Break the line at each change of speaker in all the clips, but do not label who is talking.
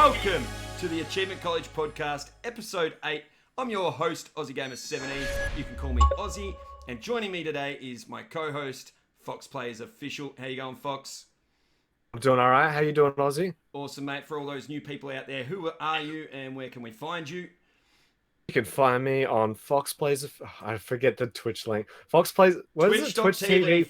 welcome to the Achievement College Podcast, Episode 8. I'm your host, Aussie Gamer 17. You can call me Aussie. And joining me today is my co-host, Fox Players Official. How you going, Fox?
I'm doing all right. How you doing, Aussie?
Awesome, mate. For all those new people out there, who are you and where can we find you?
You can find me on Fox Plays. I forget the Twitch link. Fox Plays. What is it? Twitch
TV /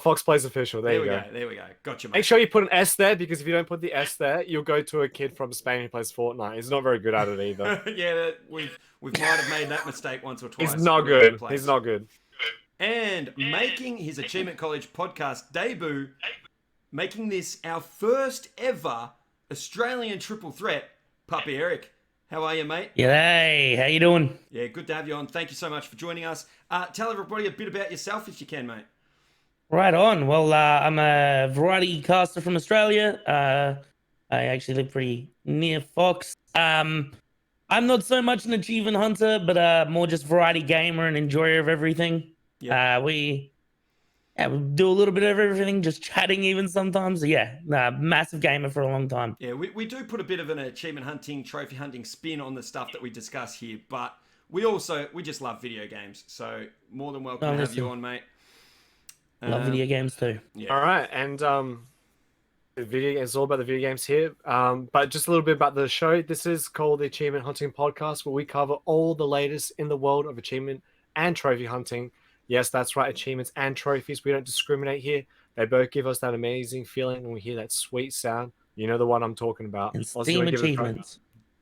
Fox Plays Official. There you go.
There we go. Gotcha, mate.
Make sure you put an S there, because if you don't put the S there, you'll go to a kid from Spain who plays Fortnite. He's not very good at it either.
Yeah, we might have made that mistake once or twice.
He's not good. He's not good.
And making his Achievement College podcast debut, making this our first ever Australian triple threat, PappiEric. How are you, mate?
G'day, how you doing?
Yeah, good to have you on. Thank you so much for joining us. Tell everybody a bit about yourself if you can, mate.
Right on. Well, I'm a variety caster from Australia. I actually live pretty near Fox. I'm not so much an achievement hunter, but more just variety gamer and enjoyer of everything.
Yeah.
We do a little bit of everything, just chatting even sometimes. So yeah, massive gamer for a long time.
Yeah, we do put a bit of an achievement hunting, trophy hunting spin on the stuff that we discuss here, but we just love video games. So more than welcome to have you on, mate.
Love video games too.
Yeah. All right, and the video it's all about the video games here. But just a little bit about the show. This is called the Achievement Hunting Podcast, where we cover all the latest in the world of achievement and trophy hunting. Yes, that's right, achievements and trophies. We don't discriminate here. They both give us that amazing feeling when we hear that sweet sound. You know the one I'm talking about.
And Steam achievements.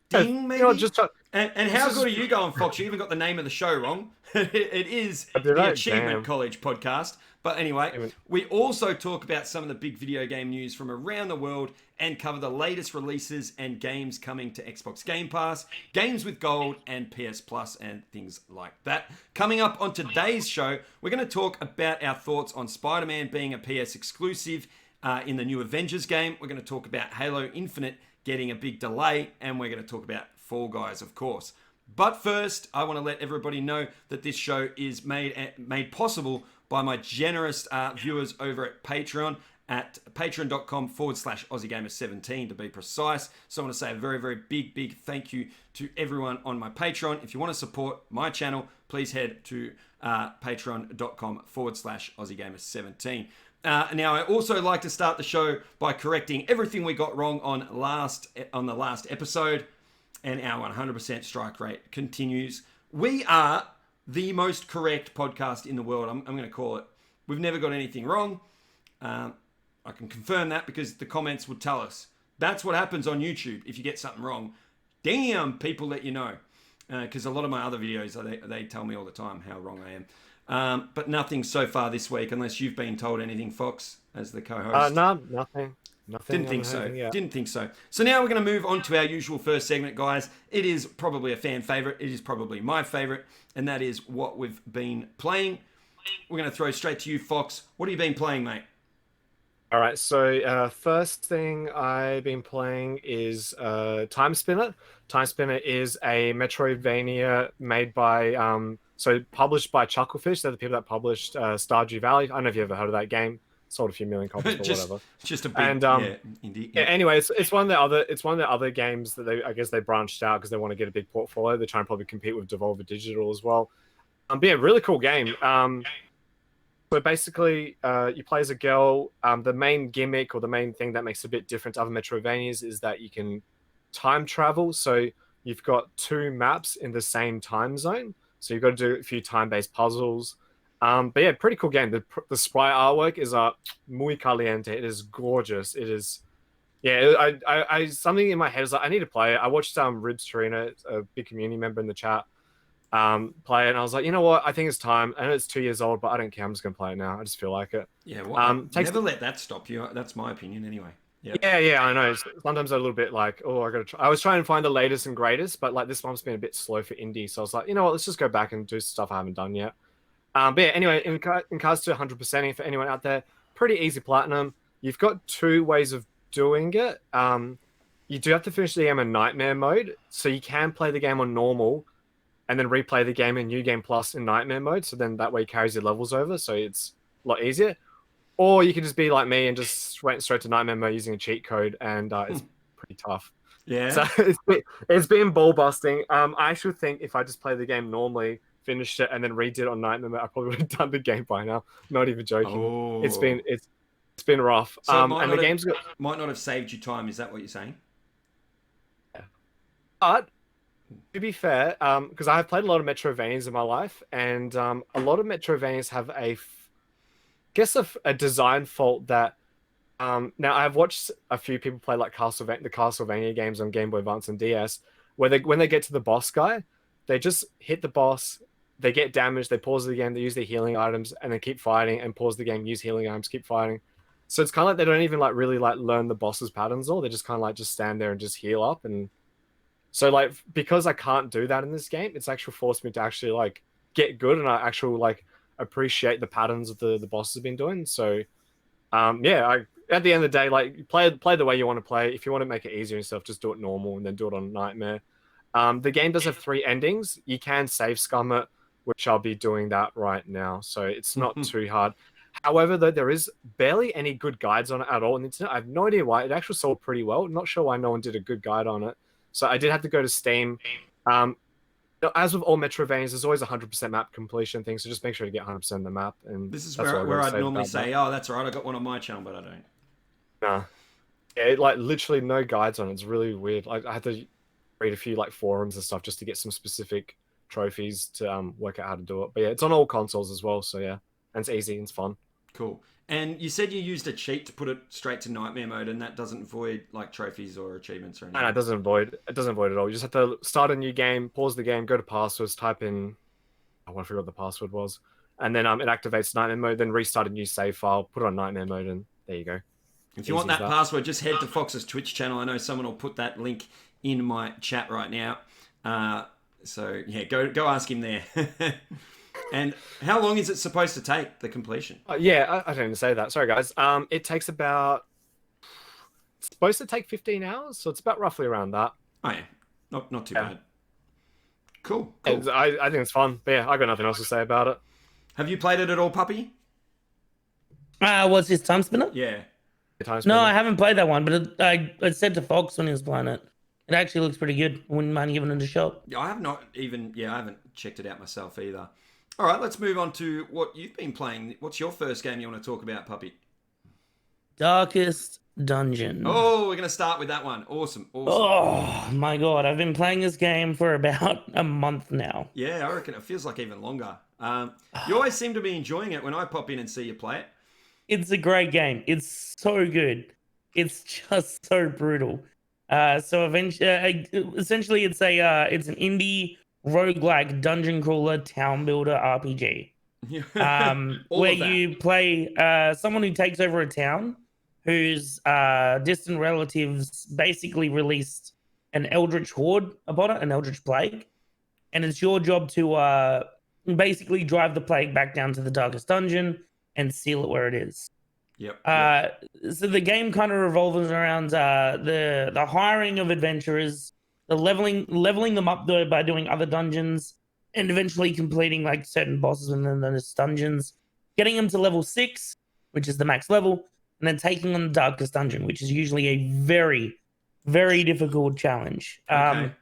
Ding, maybe? And how
just
good are you going, Fox? You even got the name of the show wrong. It is the Achievement College Podcast. But anyway, we also talk about some of the big video game news from around the world and cover the latest releases and games coming to Xbox Game Pass, games with gold and PS Plus and things like that. Coming up on today's show, we're going to talk about our thoughts on Spider-Man being a PS exclusive in the new Avengers game. We're going to talk about Halo Infinite getting a big delay, and we're going to talk about Fall Guys, of course. But first, I want to let everybody know that this show is made possible by my generous viewers over at Patreon at patreon.com/AussieGamer17 to be precise. So I want to say a very, very big thank you to everyone on my Patreon. If you want to support my channel, please head to patreon.com/AussieGamer17. Now, I also like to start the show by correcting everything we got wrong on the last episode, and our 100% strike rate continues. We are the most correct podcast in the world. I'm going to call it. We've never got anything wrong. I can confirm that because the comments would tell us. That's what happens on YouTube if you get something wrong. Damn, people let you know. Because a lot of my other videos, they tell me all the time how wrong I am. But nothing so far this week, unless you've been told anything, Fox, as the co-host.
No, nothing.
Didn't think so. So now we're going to move on to our usual first segment, guys. It is probably a fan favorite. It is probably my favorite, and that is what we've been playing. We're going to throw straight to you, Fox. What have you been playing, mate?
All right, so first thing I've been playing is Time Spinner. Time Spinner is a Metroidvania made by, published by Chucklefish. They're the people that published Stardew Valley. I don't know if you've ever heard of that game. Sold a few million copies, but whatever.
Just a big, indie.
Yeah. Anyway, it's one of the other games that they branched out because they want to get a big portfolio. They're trying to probably compete with Devolver Digital as well. But yeah, really cool game. So basically, you play as a girl. The main gimmick or the main thing that makes it a bit different to other Metroidvanias is that you can time travel. So you've got two maps in the same time zone. So you've got to do a few time-based puzzles. But yeah, pretty cool game. The sprite artwork is muy caliente. It is gorgeous. It is, yeah. I something in my head is like I need to play it. I watched Ribs Torino, a big community member in the chat, play it, and I was like, you know what? I think it's time. I know it's 2 years old, but I don't care. I'm just gonna play it now. I just feel like it.
Yeah. Well, never let that stop you. That's my opinion, anyway. Yep.
Yeah. I know. Sometimes I'm a little bit like, oh, I gotta try. I was trying to find the latest and greatest, but like this month's been a bit slow for indie, so I was like, you know what? Let's just go back and do stuff I haven't done yet. But yeah, anyway, in regards to 100%ing for anyone out there, pretty easy platinum. You've got two ways of doing it. You do have to finish the game in Nightmare mode, so you can play the game on normal and then replay the game in New Game Plus in Nightmare mode, so then that way it carries your levels over, so it's a lot easier. or you can just be like me and just went straight to Nightmare mode using a cheat code, and it's pretty tough.
Yeah.
So it's been ball busting. I actually think if I just played the game normally, finished it, and then redid it on Nightmare mode, I probably would have done the game by now. Not even joking.
Oh.
It's been rough.
So
and the game's
might not have saved you time. Is that what you're saying?
Yeah. But to be fair, because I have played a lot of Metrovanias in my life, and a lot of Metrovanias have a design fault that. Now I've watched a few people play like the Castlevania games on Game Boy Advance and DS, where when they get to the boss guy, they just hit the boss, they get damaged, they pause the game, they use their healing items, and then keep fighting, and pause the game, use healing items, keep fighting. So it's kind of like they don't even like really like learn the boss's patterns, or they just kind of like just stand there and just heal up. And so like because I can't do that in this game, it's actually forced me to actually like get good, and I actually like appreciate the patterns of the bosses have been doing. So at the end of the day, like play the way you want to play. If you want to make it easier and stuff, just do it normal and then do it on Nightmare. The game does have 3 endings. You can save scum it, which I'll be doing that right now. So it's not too hard. However, though, there is barely any good guides on it at all on the internet. I have no idea why. It actually sold pretty well. Not sure why no one did a good guide on it. So I did have to go to Steam. As with all Metrovanias, there's always 100% map completion thing. So just make sure to get 100% of the map. And
this is where I'd normally say, oh, that's all right, I got one on my channel, but I don't.
Nah. Yeah, like literally no guides on it. It's really weird. I had to read a few like forums and stuff just to get some specific trophies to work out how to do it. But yeah, it's on all consoles as well. So yeah, and it's easy and it's fun.
Cool. And you said you used a cheat to put it straight to Nightmare mode, and that doesn't void like trophies or achievements or anything.
No, it doesn't void. It doesn't void at all. You just have to start a new game, pause the game, go to passwords, type in. I forgot what the password was, and then it activates Nightmare mode. Then restart a new save file, put it on Nightmare mode, and there you go.
If you want that password, just head to Fox's Twitch channel. I know someone will put that link in my chat right now. So yeah, go ask him there. And how long is it supposed to take, the completion?
I didn't even say that. Sorry, guys. It takes about. It's supposed to take 15 hours, so it's about roughly around that.
Oh yeah, not too bad. Cool.
I think it's fun. But yeah, I got nothing else to say about it.
Have you played it at all, Puppy?
What's his time spinner?
Yeah.
No, I haven't played that one, but I said to Fox when he was playing it, it actually looks pretty good. I wouldn't mind giving it a shot.
Yeah, I haven't checked it out myself either. All right, let's move on to what you've been playing. What's your first game you want to talk about, Puppy?
Darkest Dungeon.
Oh, we're going to start with that one. Awesome.
Oh, my God. I've been playing this game for about a month now.
Yeah, I reckon it feels like even longer. You always seem to be enjoying it when I pop in and see you play it.
It's a great game. It's so good. It's just so brutal. So essentially, it's an indie roguelike dungeon crawler town builder RPG. Where you play someone who takes over a town whose distant relatives basically released an eldritch horde upon it, an eldritch plague, and it's your job to basically drive the plague back down to the darkest dungeon and seal it where it is.
Yep.
So the game kind of revolves around the hiring of adventurers, the leveling them up by doing other dungeons, and eventually completing like certain bosses within those dungeons, getting them to level 6, which is the max level, and then taking on the darkest dungeon, which is usually a very, very difficult challenge.
Okay.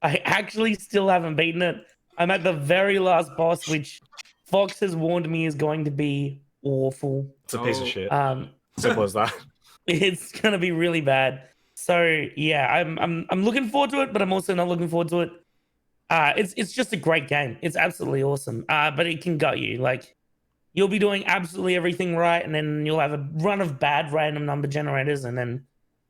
I actually still haven't beaten it. I'm at the very last boss, which Fox has warned me is going to be awful.
It's a piece of shit.
Simple
as that.
It's gonna be really bad. So yeah, I'm looking forward to it, but I'm also not looking forward to it. It's just a great game. It's absolutely awesome. But it can gut you. Like you'll be doing absolutely everything right, and then you'll have a run of bad random number generators, and then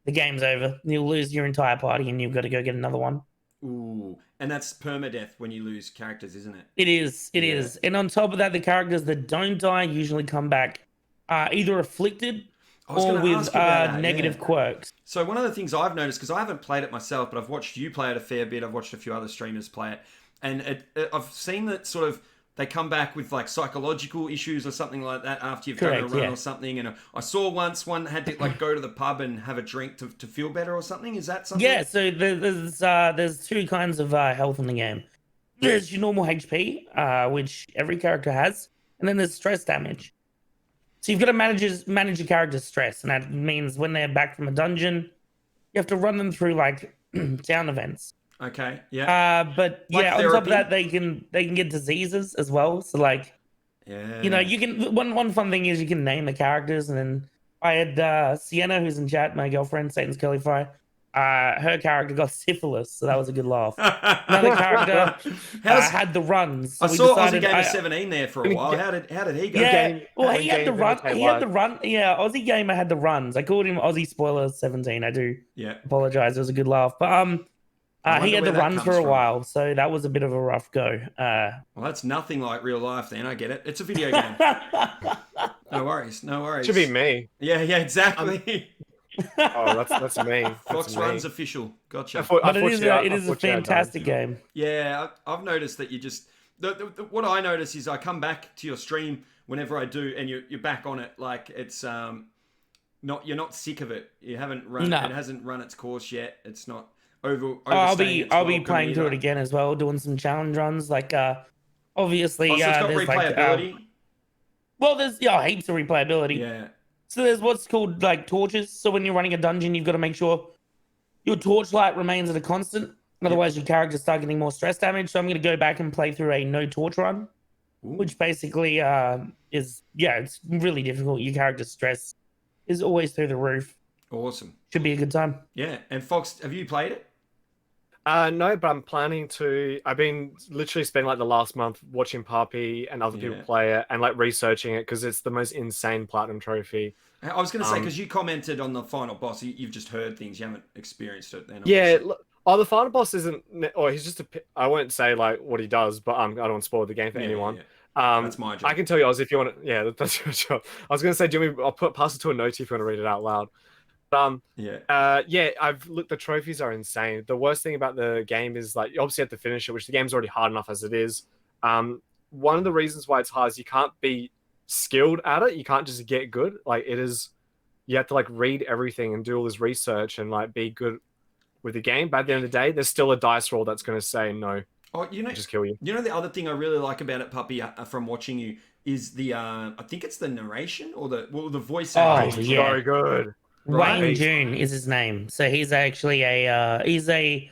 the game's over. You'll lose your entire party, and you've got to go get another one.
Ooh, and that's permadeath when you lose characters, isn't it?
It is. It is. And on top of that, the characters that don't die usually come back either afflicted or with negative quirks.
So one of the things I've noticed, because I haven't played it myself, but I've watched you play it a fair bit. I've watched a few other streamers play it, and I've seen that sort of they come back with like psychological issues or something like that after you've done a run or something. And I saw once one had to like go to the pub and have a drink to feel better or something. Is that something?
Yeah. So there's two kinds of health in the game. There's your normal HP, which every character has, and then there's stress damage. So you've got to manage your character's stress, and that means when they're back from a dungeon, you have to run them through like town events.
Okay. Yeah.
But
Like
yeah, on top of
therapy?
that, they can get diseases as well. So like,
Yeah.
you know, you can one fun thing is you can name the characters, and then I had Sienna, who's in chat, my girlfriend, Satan's Curly Fry. Her character got syphilis, so that was a good laugh. Another character had the runs. So
I saw Aussie Gamer 17 there for a while. How did he go?
Yeah, well, he had the run. He had the run. Yeah, Aussie Gamer had the runs. I called him Aussie Spoiler 17. I do apologize. It was a good laugh, but he had the runs for a while, so that was a bit of a rough go.
Well, that's nothing like real life. Then I get it. It's a video game. No worries. No worries.
Should be me.
Yeah. Exactly.
Oh, that's me.
Fox Runs official. Gotcha.
But it is a fantastic game.
Yeah, I've noticed that you just what I notice is I come back to your stream whenever I do, and you're back on it. Like it's you're not sick of it. You haven't run. No. It hasn't run its course yet. It's not over.
I'll be playing through it again as well, doing some challenge runs. Like obviously,
so it's got replayability.
There's heaps of replayability.
Yeah.
So there's what's called like torches. So when you're running a dungeon, you've got to make sure your torchlight remains at a constant. Otherwise, your characters start getting more stress damage. So I'm going to go back and play through a no torch run, which basically is it's really difficult. Your character's stress is always through the roof.
Awesome.
Should be a good time.
Yeah. And Fox, have you played it?
No, but I'm planning to. I've been literally spending like the last month watching Pappy and other people play it and like researching it because it's the most insane platinum trophy.
I was going to say, because you commented on the final boss, you've just heard things, you haven't experienced it. Then
the final boss isn't, or he's just I won't say like what he does, but I don't want to spoil the game for anyone.
That's my job.
I can tell you, Oz, if you want to. Yeah, that's your job. I was going to say, I'll pass it to a note if you want to read it out loud. I've looked. The trophies are insane. The worst thing about the game is like you obviously have to finish it, which the game's already hard enough as it is. One of the reasons why it's hard is you can't be skilled at it. You can't just get good. Like it is, you have to like read everything and do all this research and like be good with the game. But at the end of the day, there's still a dice roll that's going to say no.
Oh, just kill you. You know the other thing I really like about it, Pappy, from watching you is the I think it's the narration or the voice acting.
Oh, yeah.
So good.
Wayne June is his name. So he's actually what do they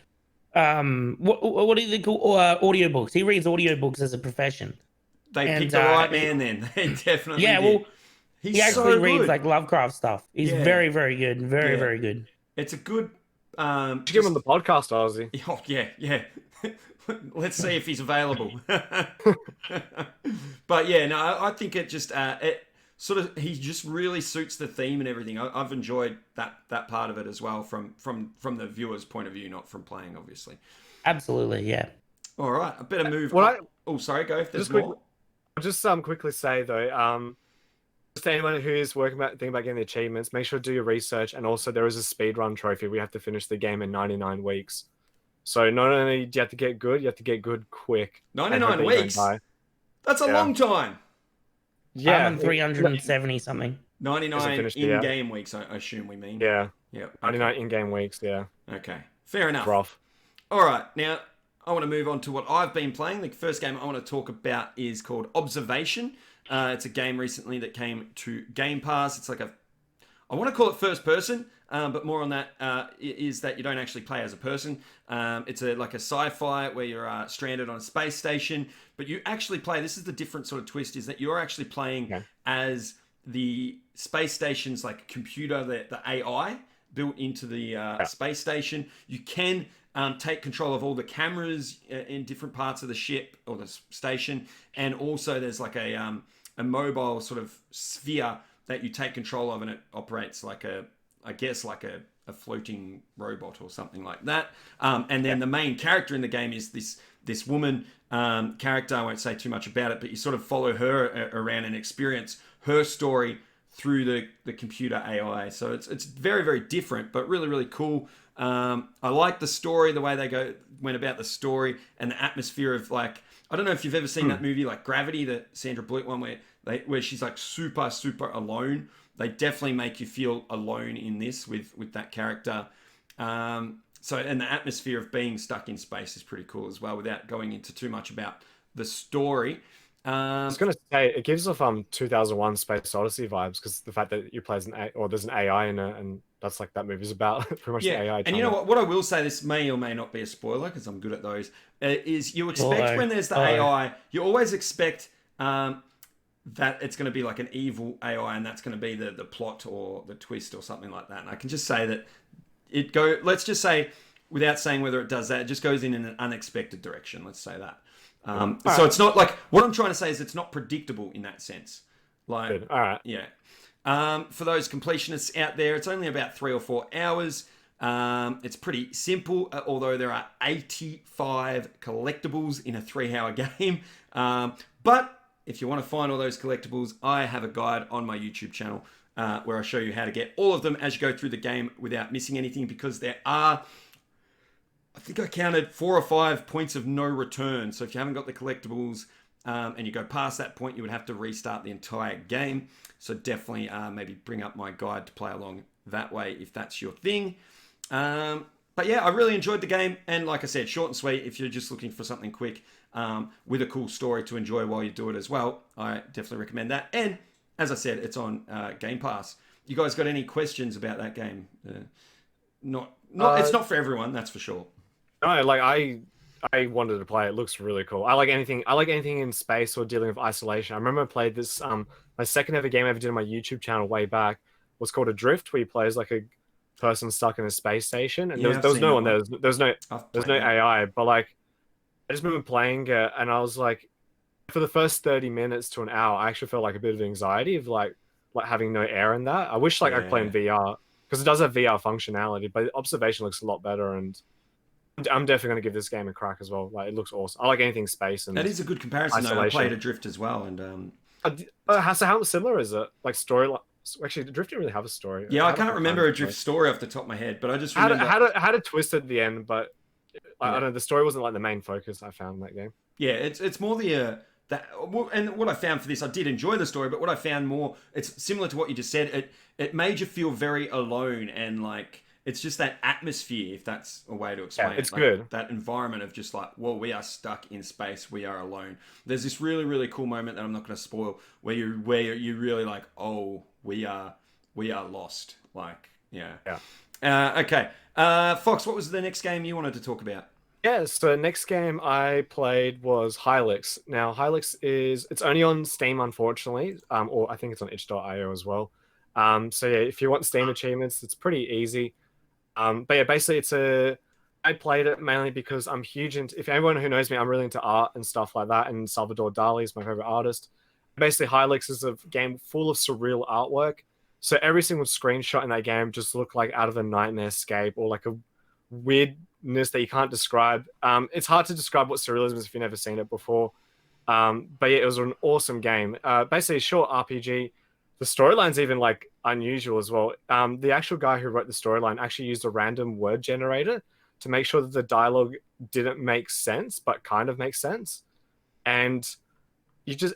call audiobooks? He reads audiobooks as a profession.
They picked the right man then. They definitely did.
He actually reads like Lovecraft stuff. He's very, very good. Very, very good.
It's a good
give him on the podcast, Aussie.
Oh yeah. Let's see if he's available. But yeah, no, I think it just he just really suits the theme and everything. I've enjoyed that part of it as well from the viewer's point of view, not from playing, obviously.
Absolutely, yeah.
All right, I better move. Sorry, go if there's more.
I'll just quickly say though, just anyone who is thinking about getting the achievements, make sure to do your research, and also there is a speedrun trophy. We have to finish the game in 99 weeks. So not only do you have to get good, you have to get good quick.
99 weeks? That's a long time.
Yeah, I'm on 370 something.
99 in-game weeks, I assume we mean.
Yeah.
Yeah.
99 in-game weeks, yeah.
Okay. Fair enough.
Rough.
All right. Now, I want to move on to what I've been playing. The first game I want to talk about is called Observation. It's a game recently that came to Game Pass. It's like I want to call it first person, but more on that is that you don't actually play as a person. It's like a sci-fi where you're stranded on a space station, but you actually play. This is the different sort of twist: is that you're actually playing as the space station's like computer, the AI built into the space station. You can take control of all the cameras in different parts of the ship or the station, and also there's like a mobile sort of sphere that you take control of, and it operates like a floating robot or something like that. And then the main character in the game is this woman character. I won't say too much about it, but you sort of follow her around and experience her story through the computer AI. So it's very, very different, but really, really cool. I like the story, the way they went about the story, and the atmosphere of like, I don't know if you've ever seen that movie like Gravity, the Sandra Bullock one, where she's like super, super alone. They definitely make you feel alone in this with that character. And the atmosphere of being stuck in space is pretty cool as well, without going into too much about the story.
I was gonna say it gives off 2001 Space Odyssey vibes because the fact that you play as there's an AI in it, and that's like that movie's about pretty much the AI.
And you know what? What I will say, this may or may not be a spoiler because I'm good at those. Is you expect when there's the AI, you always expect that it's going to be like an evil AI, and that's going to be the plot or the twist or something like that. And I can just say that let's just say, without saying whether it does that, it just goes in an unexpected direction. Let's say that. So it's not like, what I'm trying to say is it's not predictable in that sense. Like,
good. All right.
Yeah. For those completionists out there, it's only about 3 or 4 hours. It's pretty simple, although there are 85 collectibles in a 3-hour game. But if you want to find all those collectibles, I have a guide on my YouTube channel where I show you how to get all of them as you go through the game without missing anything, because there are, I think I counted 4 or 5 points of no return. So if you haven't got the collectibles and you go past that point, you would have to restart the entire game. So definitely maybe bring up my guide to play along that way if that's your thing. But yeah, I really enjoyed the game. And like I said, short and sweet. If you're just looking for something quick with a cool story to enjoy while you do it as well, I definitely recommend that. And as I said, it's on Game Pass. You guys got any questions about that game? It's not for everyone, that's for sure.
No, like I wanted to play it. It looks really cool. I like anything in space or dealing with isolation. I remember I played this my second ever game I ever did on my YouTube channel way back was called Adrift, where you play as like a person stuck in a space station, and there was no one there. There's no AI, but like I just remember playing it, and I was like, for the first 30 minutes to an hour, I actually felt like a bit of anxiety of like having no air in that. I wish like I could play in VR, because it does have VR functionality, but observation looks a lot better, and I'm definitely going to give this game a crack as well. Like, it looks awesome. I like anything space, and
that is a good comparison. Though. I played Adrift as well, and
so how similar is it? Like story? Actually, Adrift didn't really have a story.
Yeah, I can't remember Adrift's story off the top of my head, but I just remember
had a twist at the end, but I don't know. The story wasn't like the main focus I found in that game.
Yeah, it's more and what I found for this, I did enjoy the story, but what I found more, it's similar to what you just said. It made you feel very alone, and like it's just that atmosphere, if that's a way to explain it.
It's like, good.
That environment of just like, well, we are stuck in space, we are alone. There's this really, really cool moment that I'm not going to spoil, where you really like, oh, we are lost. Like, yeah. Okay. Fox, what was the next game you wanted to talk about?
Yeah, so the next game I played was Hylix. Now, Hylix it's only on Steam, unfortunately, or I think it's on itch.io as well. So yeah, if you want Steam achievements, it's pretty easy. But yeah, basically I played it mainly because I'm huge into, if anyone who knows me, I'm really into art and stuff like that, and Salvador Dali is my favorite artist. Basically, Hylix is a game full of surreal artwork. So every single screenshot in that game just looked like out of a Nightmare Escape, or like a weirdness that you can't describe. It's hard to describe what surrealism is if you've never seen it before. But yeah, it was an awesome game. Basically a short RPG. The storyline's even like unusual as well. The actual guy who wrote the storyline actually used a random word generator to make sure that the dialogue didn't make sense, but kind of makes sense. And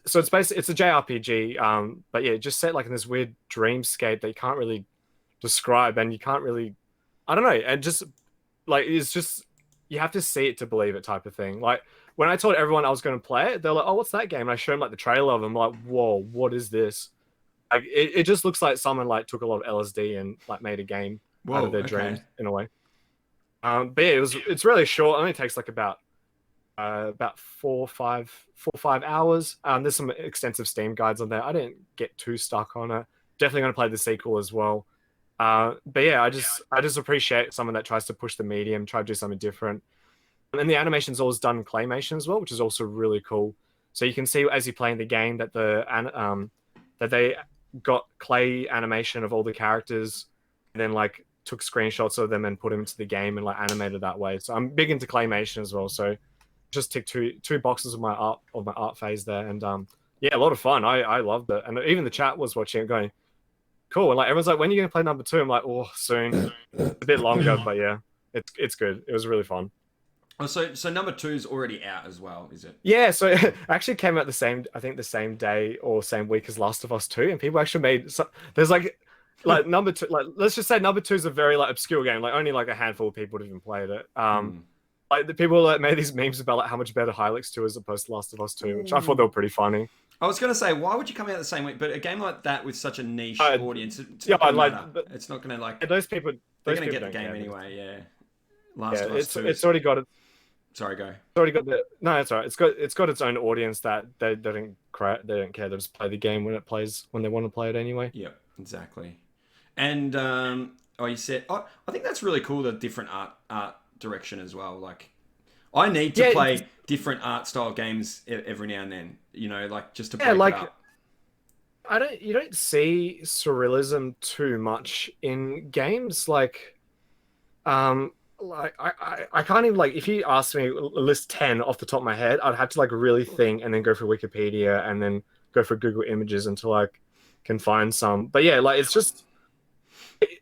so it's basically, it's a JRPG, but yeah, just set like in this weird dreamscape that you can't really describe, and you can't really, I don't know, and just like, it's just, you have to see it to believe it type of thing. Like when I told everyone I was going to play it, they're like, oh, what's that game? And I showed them like the trailer of them, like, whoa, what is this? Like it just looks like someone like took a lot of LSD and like made a game out of their dreams in a way. But yeah, it's really short. It only takes like about 4 or 5 hours. There's some extensive Steam guides on there. I didn't get too stuck on it. Definitely going to play the sequel as well. But yeah, I just appreciate someone that tries to push the medium, try to do something different. And the animation's always done claymation as well, which is also really cool. So you can see as you play in the game that that they got clay animation of all the characters, and then like took screenshots of them and put them into the game and like animated that way. So I'm big into claymation as well. So just tick two boxes of my art phase there, and yeah, a lot of fun. I loved it, and even the chat was watching it going, cool. And like everyone's like, when are you gonna play number 2? I'm like, oh, soon. A bit longer, but yeah, it's good. It was really fun.
Oh, so number 2 is already out as well, is it?
Yeah, so it actually came out the same day or same week as Last of Us 2, and people actually made there's like number 2, like let's just say number 2 is a very like obscure game, like only like a handful of people have even played it. Like the people that made these memes about like how much better Hylix 2 is opposed to Last of Us 2, which I thought they were pretty funny.
I was going to say, why would you come out the same week? But a game like that with such a niche audience, it's
yeah,
not going to
like
matter. It's not going to like.
Those people,
they're going to get the game anyway. Yeah. Last of Us 2.
It's already got it.
Sorry, go.
It's already got the. No, it's alright. It's got its own audience that they don't care. They don't care. They just play the game when they want to play it anyway.
Yep, exactly. And you said, I think that's really cool. The different art direction as well. Like, I need to play different art style games every now and then. You know, like just to break it up.
You don't see surrealism too much in games. I can't even if you ask me list 10 off the top of my head, I'd have to really think and then go for Wikipedia and then go for Google Images until I can find some. But yeah, it's just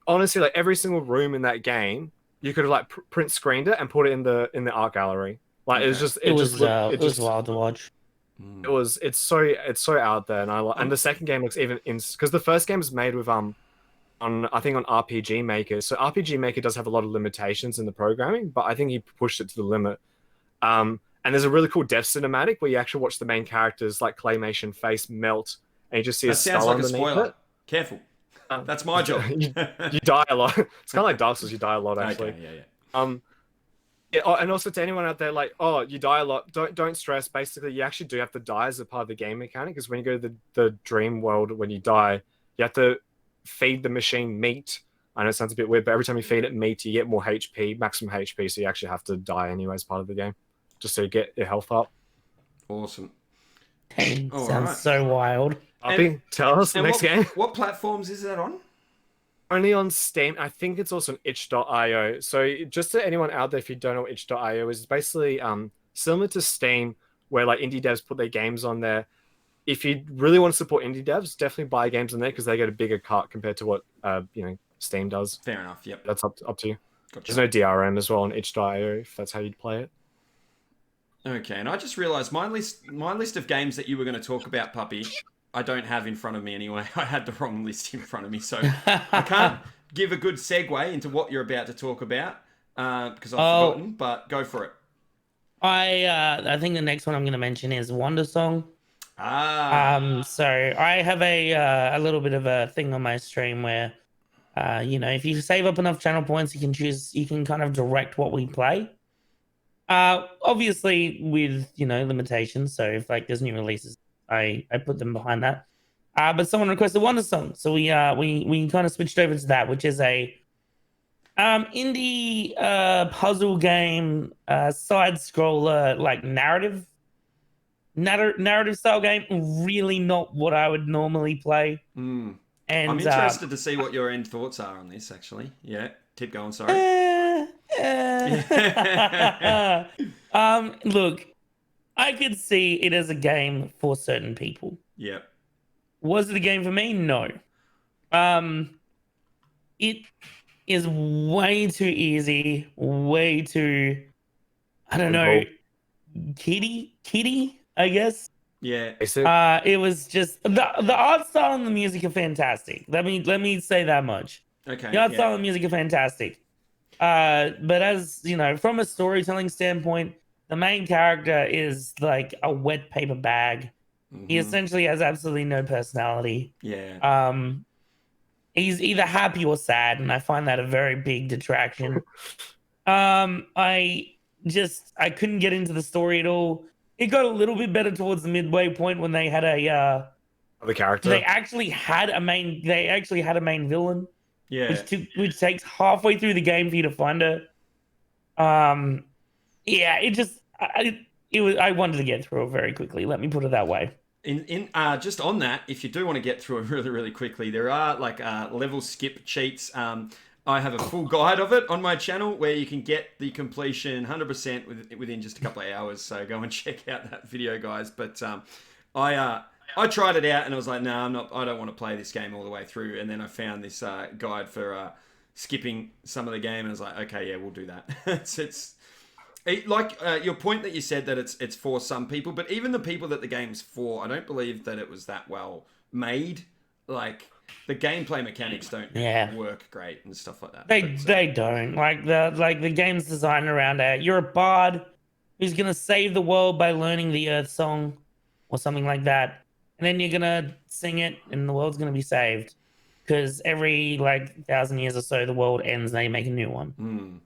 honestly every single room in that game you could have print screened it and put it in the art gallery. It was
wild to watch.
It's so out there, and the second game looks even because the first game was made with I think on RPG Maker. So RPG Maker does have a lot of limitations in the programming, but I think he pushed it to the limit. And there's a really cool death cinematic where you actually watch the main character's claymation face melt, and you just see a skull underneath it.
Spoiler. Careful. That's my job.
you die a lot. It's kind of like Dark Souls. You die a lot, actually.
Okay, yeah.
And also to anyone out there, you die a lot. Don't stress. Basically, you actually do have to die as a part of the game mechanic. Because when you go to the dream world, when you die, you have to feed the machine meat. I know it sounds a bit weird, but every time you feed it meat, you get more HP, maximum HP. So you actually have to die anyway as part of the game, just so you get your health up.
Awesome.
Sounds so wild.
Tell us the next game.
What platforms is that on?
Only on Steam. I think it's also on itch.io. So just to anyone out there, if you don't know what itch.io is, it's basically similar to Steam, where indie devs put their games on there. If you really want to support indie devs, definitely buy games on there because they get a bigger cut compared to what Steam does.
Fair enough. Yep.
That's up to you.
Gotcha.
There's no DRM as well on itch.io if that's how you'd play it.
Okay, and I just realised my list of games that you were going to talk about, Puppy, I don't have in front of me anyway. I had the wrong list in front of me, so I can't give a good segue into what you're about to talk about because I've forgotten. But go for it.
I think the next one I'm going to mention is Wonder Song. So I have a little bit of a thing on my stream where, if you save up enough channel points, you can kind of direct what we play. Obviously with limitations. So if there's new releases, I put them behind that. But someone requested Wonder Song, so we kind of switched over to that, which is a indie puzzle game, side scroller, narrative style game. Really not what I would normally play. And
I'm interested to see what your end thoughts are on this. Actually, yeah. Keep going. Sorry.
Look, I could see it as a game for certain people.
Yeah.
Was it a game for me? No. It is way too easy, way too, I don't know, kiddie, I guess.
Yeah.
It was just the art style and the music are fantastic. Let me say that much.
Okay.
The art style and music are fantastic. But as from a storytelling standpoint, the main character is like a wet paper bag. Mm-hmm. He essentially has absolutely no personality.
Yeah.
He's either happy or sad, and I find that a very big detraction. I couldn't get into the story at all. It got a little bit better towards the midway point when they had
the character.
They actually had a main villain.
Yeah.
Which takes halfway through the game for you to find her. Yeah, I wanted to get through it very quickly. Let me put it that way.
Just on that, if you do want to get through it really, really quickly, there are level skip cheats. I have a full guide of it on my channel where you can get the completion 100% within just a couple of hours. So go and check out that video, guys. But I tried it out and I was like, no, I don't want to play this game all the way through. And then I found this guide for skipping some of the game, and I was like, okay, yeah, we'll do that. It's your point that you said that it's for some people, but even the people that the game's for, I don't believe that it was that well made. the gameplay mechanics don't work great and stuff like that.
They don't. Like the game's designed around you're a bard who's gonna save the world by learning the Earth Song or something like that, and then you're gonna sing it, and the world's gonna be saved. Because every 1,000 years or so, the world ends, and they make a new one. And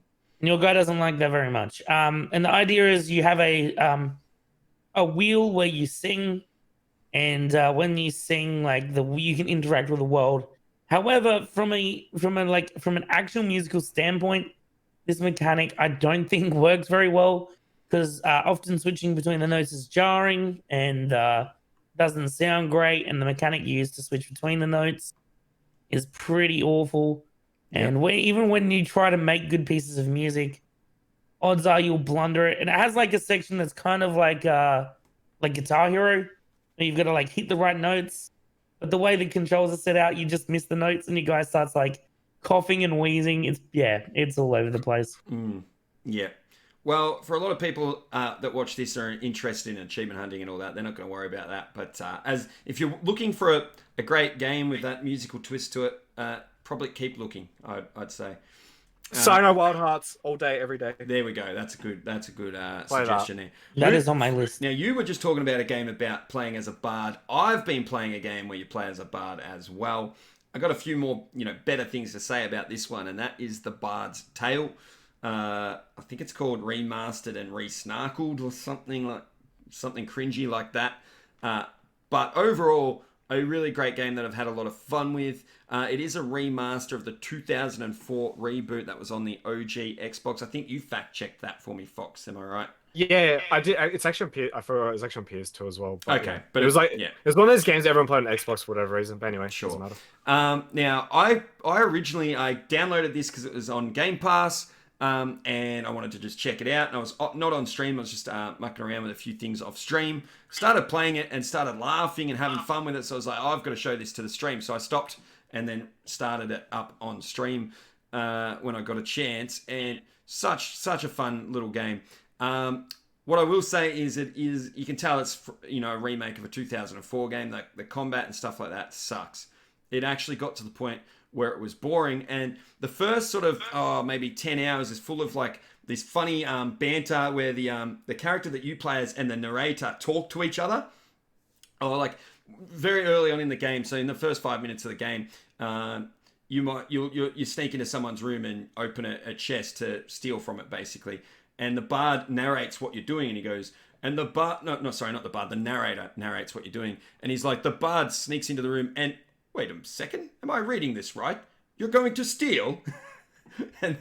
your guy doesn't like that very much. And the idea is you have a wheel where you sing, and when you sing, you can interact with the world. However, from an actual musical standpoint, this mechanic I don't think works very well, because often switching between the notes is jarring and doesn't sound great, and the mechanic used to switch between the notes is pretty awful. And even when you try to make good pieces of music, odds are you'll blunder it. And it has a section that's kind of like Guitar Hero, where you've got to hit the right notes, but the way the controls are set out, you just miss the notes, and your guy starts coughing and wheezing. It's all over the place.
Yeah. Well, for a lot of people that watch this are interested in achievement hunting and all that, they're not going to worry about that. But if you're looking for a great game with that musical twist to it, probably keep looking. I'd say.
Sino Wild Hearts all day, every day.
There we go. That's a good suggestion there.
That is on my list.
Now, you were just talking about a game about playing as a bard. I've been playing a game where you play as a bard as well. I got a few more, better things to say about this one, and that is the Bard's Tale. I think it's called Remastered and Resnarkled or something cringy like that. But overall, a really great game that I've had a lot of fun with. It is a remaster of the 2004 reboot that was on the OG Xbox. I think you fact-checked that for me, Fox. Am I right?
Yeah, I did. It's actually I forgot it was actually on PS2 as well. But
okay,
yeah.
but
it was it was one of those games everyone played on Xbox for whatever reason. But anyway,
sure.
Doesn't matter.
Now, I originally downloaded this because it was on Game Pass. And I wanted to just check it out. And I was not on stream. I was just mucking around with a few things off stream. Started playing it and started laughing and having fun with it. So I was like, I've got to show this to the stream. So I stopped and then started it up on stream when I got a chance. And such a fun little game. What I will say is you can tell it's a remake of a 2004 game. The combat and stuff like that sucks. It actually got to the point where it was boring, and the first sort of maybe 10 hours is full of this funny banter where the character that you play as and the narrator talk to each other, or very early on in the game. So in the first 5 minutes of the game, you sneak into someone's room and open a chest to steal from it, basically. And the bard narrates what you're doing, and he goes, and the bard, the narrator narrates what you're doing, and he's like, the bard sneaks into the room and, wait a second, am I reading this right? You're going to steal? and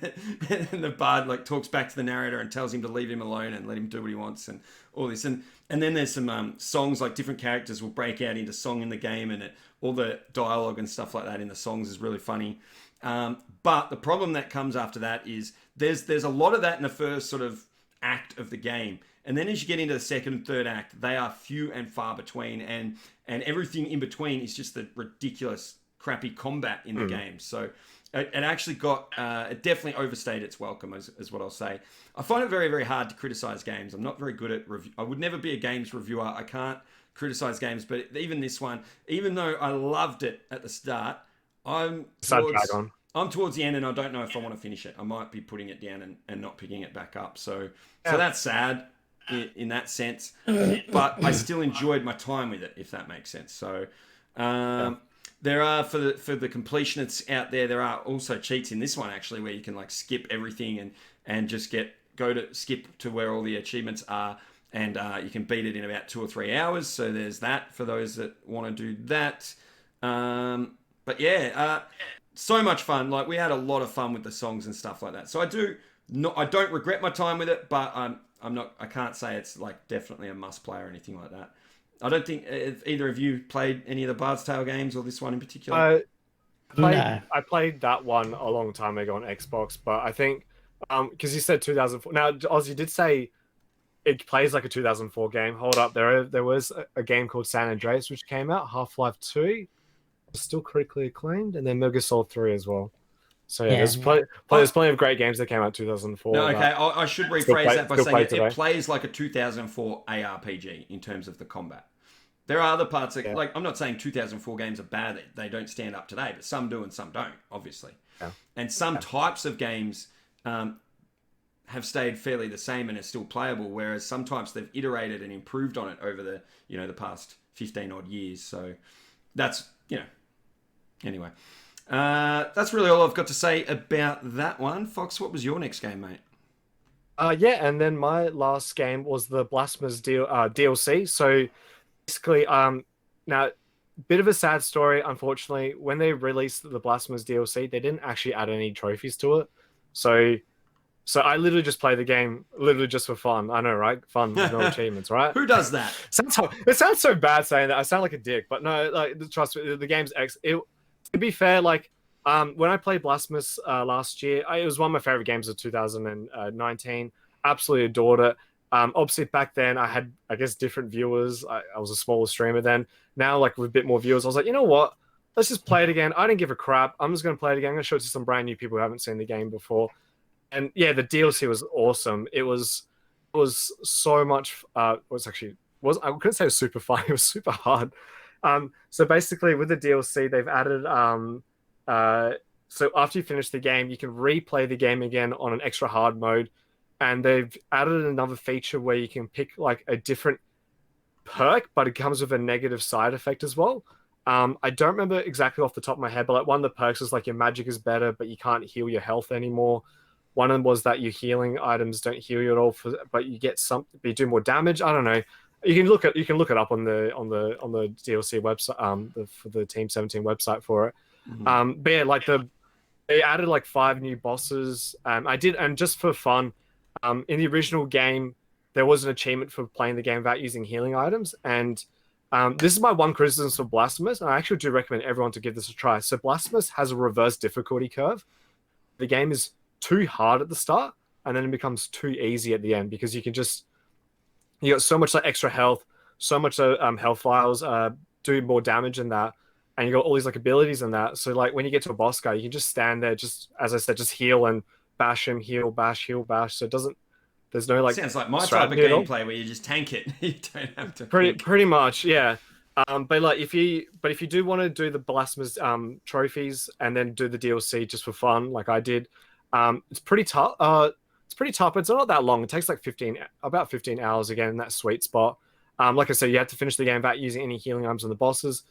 the bard talks back to the narrator and tells him to leave him alone and let him do what he wants and all this. And then there's some songs, different characters will break out into song in the game, and all the dialogue and stuff like that in the songs is really funny. But the problem that comes after that is there's a lot of that in the first sort of act of the game. And then as you get into the second and third act, they are few and far between, and everything in between is just the ridiculous, crappy combat in the game. So it actually it definitely overstayed its welcome, is what I'll say. I find it very, very hard to criticize games. I'm not very good at I would never be a games reviewer. I can't criticize games, but even this one, even though I loved it at the start, I'm towards the end, and I don't know if I want to finish it. I might be putting it down and not picking it back up. So that's sad in that sense, but I still enjoyed my time with it, if that makes sense. So there are, for the completionists out there are also cheats in this one actually, where you can skip everything and just skip to where all the achievements are, and you can beat it in about 2 or 3 hours. So there's that for those that want to do that. But yeah, so much fun. We had a lot of fun with the songs and stuff like that. So I don't regret my time with it, but I can't say it's definitely a must play or anything like that. I don't think either of you played any of the Bard's Tale games, or this one in particular.
I played that one a long time ago on Xbox, but I think because you said 2004. Now, Oz, you did say it plays like a 2004 game. Hold up, there was a game called San Andreas which came out, Half-Life 2, still critically acclaimed, and then Metal Gear Solid 3 as well. So yeah, there's plenty of great games that came out in 2004.
No, okay, I should rephrase that by saying it plays like a 2004 ARPG in terms of the combat. There are other parts that, like, I'm not saying 2004 games are bad; they don't stand up today, but some do and some don't, obviously.
Yeah.
And some types of games have stayed fairly the same and are still playable, whereas some types they've iterated and improved on it over the the past 15 odd years. So that's anyway. That's really all I've got to say about that one. Fox, what was your next game, mate?
Yeah, and then my last game was the Blasphemous DLC. So basically, now, bit of a sad story, unfortunately. When they released the Blasphemous DLC, they didn't actually add any trophies to it. So I literally just play the game literally just for fun. I know, right? Fun with no achievements, right?
Who does that?
It sounds so bad saying that. I sound like a dick, but no, like, trust me, the game's to be fair, like, when I played Blasphemous last year, it was one of my favorite games of 2019. Absolutely adored it. Obviously, back then, I had, I guess, different viewers. I was a smaller streamer then. Now, like, with a bit more viewers, I was like, you know what? Let's just play it again. I didn't give a crap. I'm just going to play it again. I'm going to show it to some brand new people who haven't seen the game before. And yeah, the DLC was awesome. It was so much. I couldn't say it was super fun. It was super hard. So basically, with the DLC, they've added. So after you finish the game, you can replay the game again on an extra hard mode, and they've added another feature where you can pick like a different perk, but it comes with a negative side effect as well. I don't remember exactly off the top of my head, but like one of the perks is like your magic is better, but you can't heal your health anymore. One of them was that your healing items don't heal you at all, but you get but you do more damage. I don't know. You can look it up on the DLC website, for the Team 17 website for it.
Mm-hmm.
But yeah, like they added like 5 new bosses. And just for fun, in the original game, there was an achievement for playing the game without using healing items. And this is my one criticism for Blasphemous, and I actually do recommend everyone to give this a try. So Blasphemous has a reverse difficulty curve. The game is too hard at the start, and then it becomes too easy at the end because you got so much like extra health, so much health files, do more damage in that, and you got all these like abilities in that. So like when you get to a boss guy, you can just stand there, just as I said, just heal and bash him, heal, bash, heal, bash. So there's no like.
Sounds like my type of gameplay where you just tank it. You don't have to.
Pretty much, yeah. But like if you do want to do the Blasphemous trophies and then do the DLC just for fun, like I did, it's pretty tough. It's not that long. It takes like about 15 hours again in that sweet spot. Like I said, you have to finish the game without using any healing items on the bosses.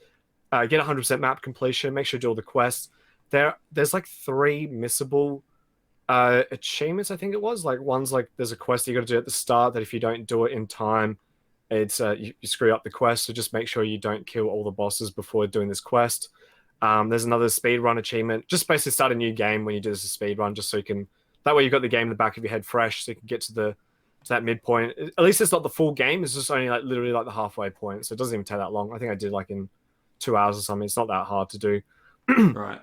Get 100% map completion. Make sure you do all the quests. There's like 3 missable achievements, I think it was. Like one's like there's a quest you got to do at the start that if you don't do it in time, it's you screw up the quest. So just make sure you don't kill all the bosses before doing this quest. There's another speedrun achievement. Just basically start a new game when you do this speedrun, just so you can. That way you've got the game in the back of your head fresh, so you can get to that midpoint. At least it's not the full game. It's just only like literally like the halfway point, so it doesn't even take that long. I think I did like in 2 hours or something. It's not that hard to do.
Right.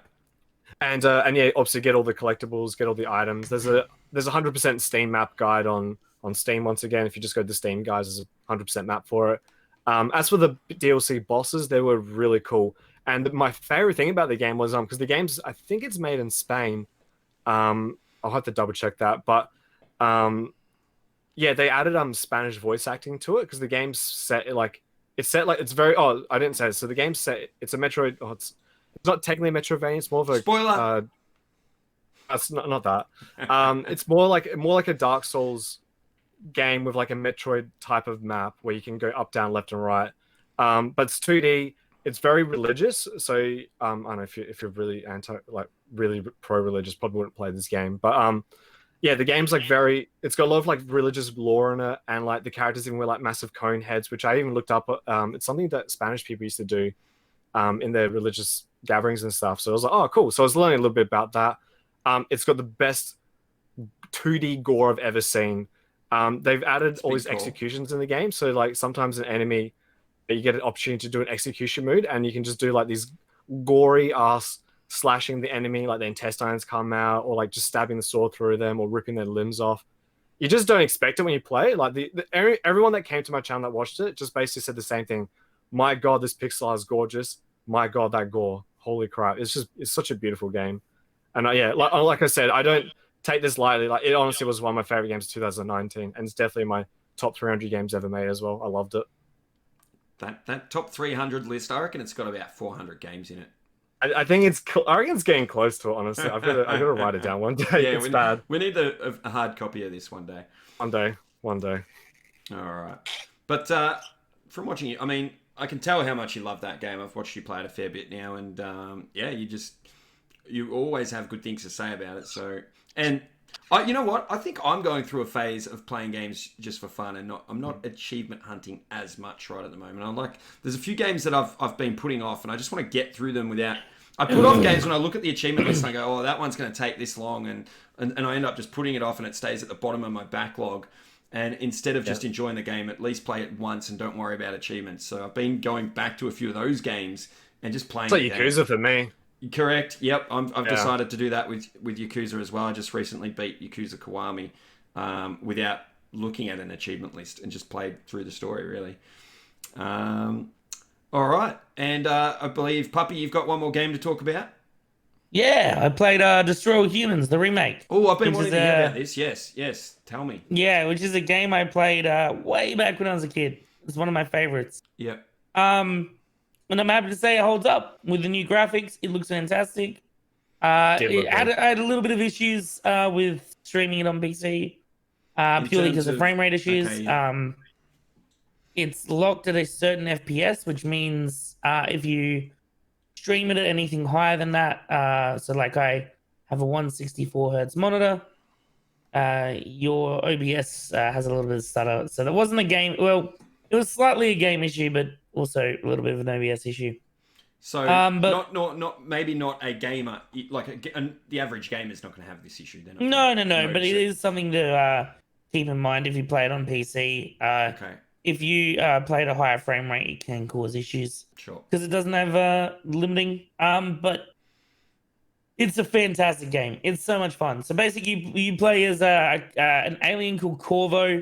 And yeah, obviously get all the collectibles, get all the items. There's a 100% Steam map guide on Steam once again. If you just go to Steam guys, there's a 100% map for it. As for the DLC bosses, they were really cool. And my favorite thing about the game was because the game's, I think it's made in Spain. I'll have to double check that, but yeah, they added Spanish voice acting to it because the game's set like it's very. Oh, I didn't say it. So the game's set. It's a Metroid. Oh, it's not technically a Metroidvania. It's more of a
spoiler.
That's not that. It's more like a Dark Souls game with like a Metroid type of map where you can go up, down, left, and right. But it's 2D. It's very religious, so I don't know if you're really really pro-religious, probably wouldn't play this game. But yeah, the game's like it's got a lot of like religious lore in it, and like the characters even wear like massive cone heads, which I even looked up. It's something that Spanish people used to do in their religious gatherings and stuff. So I was like, oh, cool. So I was learning a little bit about that. It's got the best 2D gore I've ever seen. They've added all these executions in the game, so like sometimes an enemy. You get an opportunity to do an execution mode, and you can just do like these gory ass slashing the enemy, like the intestines come out, or like just stabbing the sword through them, or ripping their limbs off. You just don't expect it when you play. Like everyone that came to my channel that watched it just basically said the same thing. My God, this pixel art is gorgeous. My God, that gore. Holy crap! It's such a beautiful game. And yeah, like I said, I don't take this lightly. Like it honestly was one of my favorite games of 2019, and it's definitely my top 300 games ever made as well. I loved it.
that top 300 list, I reckon it's got about 400 games in it.
I think I reckon it's getting close to it. Honestly, I've got to write it down one day. Yeah, it's bad.
We need a hard copy of this one day.
One day.
All right, but from watching you, I mean, I can tell how much you love that game. I've watched you play it a fair bit now, and you always have good things to say about it. So, and you know what? I think I'm going through a phase of playing games just for fun, and I'm not achievement hunting as much right at the moment. There's a few games that I've been putting off, and I just want to get through them without. I put off games when I look at the achievement list and I go, oh, that one's going to take this long, and I end up just putting it off, and it stays at the bottom of my backlog. And instead of just enjoying the game, at least play it once and don't worry about achievements. So I've been going back to a few of those games and just playing.
It's like Yakuza for me.
Correct. Yep. I've decided to do that with Yakuza as well. I just recently beat Yakuza Kiwami without looking at an achievement list and just played through the story, really. All right. And I believe, Puppy, you've got one more game to talk about?
Yeah, I played Destroy All Humans, the remake.
Oh, I've been wanting to hear about this. Yes. Tell me.
Yeah, which is a game I played way back when I was a kid. It's one of my favorites.
Yep.
And I'm happy to say it holds up with the new graphics. It looks fantastic. I had a little bit of issues with streaming it on PC, purely because of frame rate issues.
Okay, yeah.
It's locked at a certain FPS, which means if you stream it at anything higher than that, so like I have a 164 hertz monitor, your OBS has a little bit of stutter. So that wasn't a game. Well, it was slightly a game issue, but also a little bit of an OBS issue.
So not maybe not a gamer, like the average gamer is not going to have this issue.
No, but it is something to keep in mind if you play it on PC.
Okay.
If you play at a higher frame rate, it can cause issues.
Sure. Because
it doesn't have limiting. But it's a fantastic game. It's so much fun. So basically, you play as an alien called Corvo.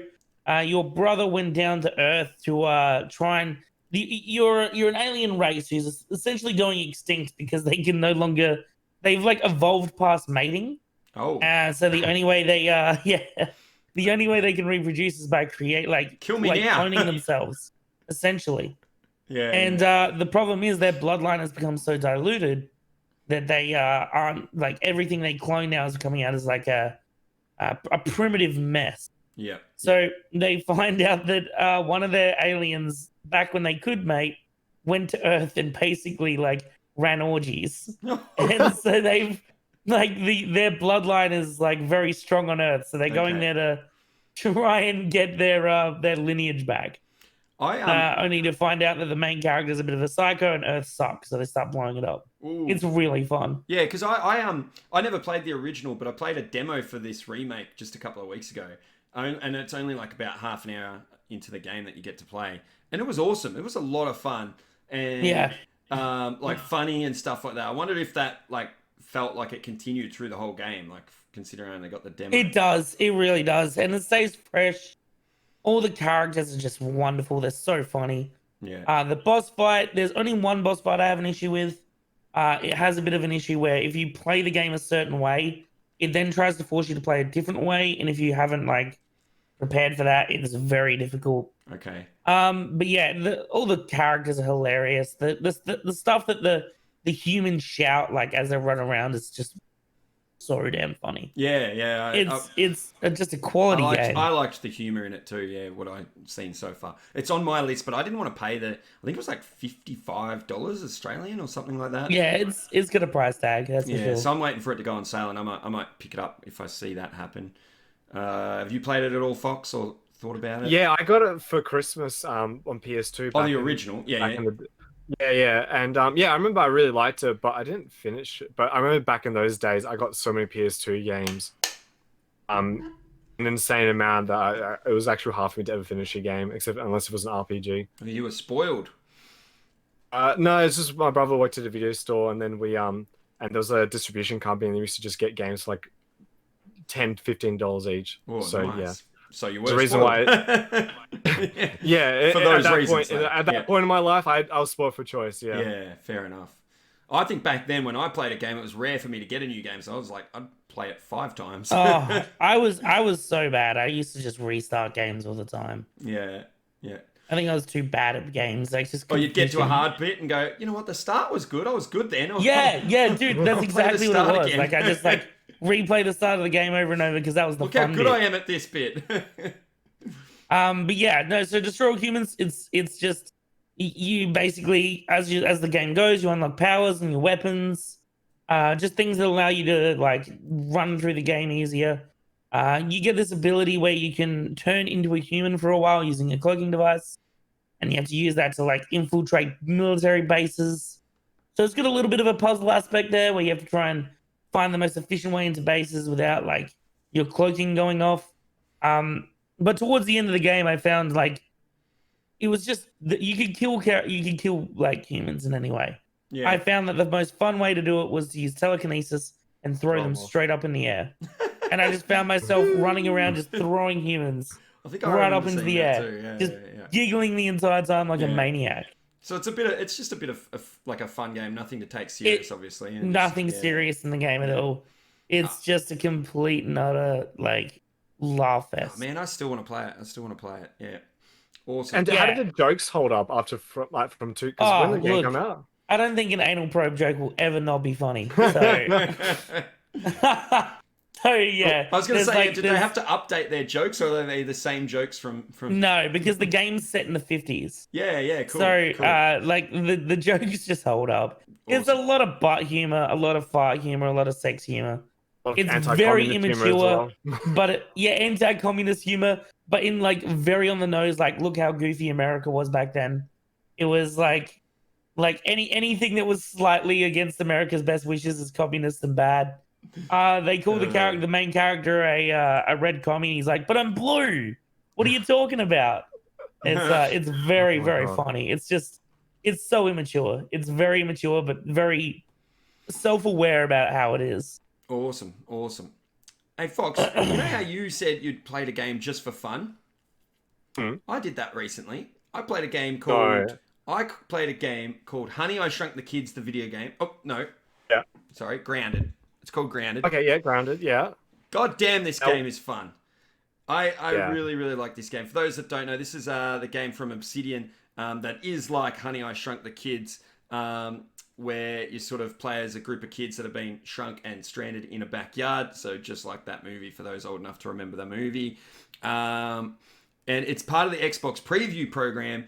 Your brother went down to Earth to try and... You're an alien race who's essentially going extinct because they can no longer... They've evolved past mating.
Oh.
So the only way they... The only way they can reproduce is by
kill me now.
cloning themselves, essentially.
Yeah.
And the problem is their bloodline has become so diluted that they aren't everything they clone now is coming out as a primitive mess.
Yeah.
So they find out that one of their aliens, back when they could mate, went to Earth and basically ran orgies, and so they've. Their bloodline is very strong on Earth, so they're going there to try and get their lineage back. Only to find out that the main character is a bit of a psycho and Earth sucks, so they start blowing it up.
Ooh.
It's really fun.
Yeah, because I never played the original, but I played a demo for this remake just a couple of weeks ago, and it's only about half an hour into the game that you get to play, and it was awesome. It was a lot of fun and funny and stuff like that. I wondered if that felt like it continued through the whole game, considering I only got the demo.
It does. It really does. And it stays fresh. All the characters are just wonderful. They're so funny.
Yeah.
The boss fight, there's only one boss fight I have an issue with. It has a bit of an issue where if you play the game a certain way, it then tries to force you to play a different way. And if you haven't prepared for that, it is very difficult.
Okay.
But yeah, all the characters are hilarious. The stuff that the humans shout as they run around is just so damn funny.
Yeah.
It's just a quality game.
I liked the humor in it too. Yeah, what I've seen so far. It's on my list, but I didn't want to pay I think it was $55 Australian or something like that.
Yeah, it's got a price tag. That's for sure.
So I'm waiting for it to go on sale, and I might pick it up if I see that happen. Have you played it at all, Fox, or thought about it?
Yeah, I got it for Christmas on PS2.
Oh, the original.
Yeah, and I remember I really liked it, but I didn't finish it. But I remember back in those days, I got so many PS2 games, an insane amount that it was actually hard for me to ever finish a game, unless it was an RPG.
You were spoiled.
No, it's just my brother worked at a video store, and then and there was a distribution company, and they used to just get games for $10, $15 each.
Oh,
so
nice.
Yeah.
So you were
the reason
spoiled.
why. Yeah,
for those reasons.
At that point in my life, I was spoiled for choice. Yeah.
Yeah, fair enough. I think back then when I played a game, it was rare for me to get a new game, so I was I'd play it 5 times.
Oh, I was so bad. I used to just restart games all the time.
Yeah. Yeah.
I think I was too bad at games. Like just.
Or you'd get to a hard bit and go, you know what? The start was good. I was good then.
Yeah, dude. That's exactly what it was.
Again.
Like I just like replay the start of the game over and over because that was the
Look
fun
how good
bit.
I am at this bit.
But yeah, no. So Destroy All Humans, it's just you basically as the game goes, you unlock powers and your weapons, just things that allow you to like run through the game easier. You get this ability where you can turn into a human for a while using a cloaking device, and you have to use that to like infiltrate military bases. So it's got a little bit of a puzzle aspect there where you have to try and find the most efficient way into bases without like your cloaking going off. But towards the end of the game, I found like it was just that you could kill like humans in any way. Yeah. I found that the most fun way to do it was to use telekinesis and throw them straight up in the air. And I just found myself running around just throwing humans right up into the air, just giggling the entire time like a maniac.
So it's just a bit of like a fun game, nothing to take serious, obviously.
Nothing serious in the game at all. It's just a complete and utter like laugh fest.
Oh, man, I still want to play it. Yeah, awesome.
And how did the jokes hold up after from two? Because when the game come out,
I don't think an anal probe joke will ever not be funny. So. So yeah,
I was going to say, did they have to update their jokes, or are they the same jokes from?
No, because the game's set in the 50s.
Yeah, cool.
So like the jokes just hold up. Awesome. There's a lot of butt humor, a lot of fart humor, a lot of sex humor. It's very immature, but anti-communist humor, but in like very on the nose. Like, look how goofy America was back then. It was like anything that was slightly against America's best wishes is communist and bad. They call the main character a red commie. He's like, but I'm blue. What are you talking about? It's very very funny. It's so immature. It's very immature, but very self-aware about how it is.
Awesome. Hey Fox, you know how you said you'd played a game just for fun? I did that recently. I played a game called Honey, I Shrunk the Kids, the video game. Oh no. Yeah. Sorry, Grounded. It's called Grounded.
Okay, yeah, Grounded, yeah.
God damn, this game is fun. I really, really like this game. For those that don't know, this is the game from Obsidian that is like Honey, I Shrunk the Kids, where you sort of play as a group of kids that have been shrunk and stranded in a backyard. So just like that movie, for those old enough to remember the movie. And it's part of the Xbox preview program.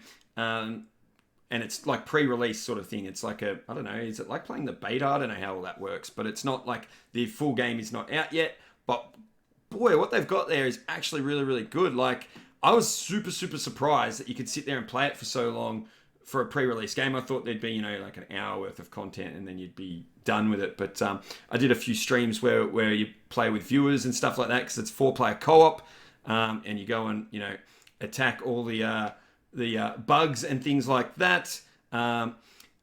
And it's like pre-release sort of thing. It's like I don't know, is it like playing the beta? I don't know how all that works, but it's not like the full game is not out yet. But boy, what they've got there is actually really, really good. Like, I was super, super surprised that you could sit there and play it for so long for a pre-release game. I thought there'd be, like an hour worth of content and then you'd be done with it. But I did a few streams where you play with viewers and stuff like that, because it's 4-player co-op, and you go and, attack all the bugs and things like that.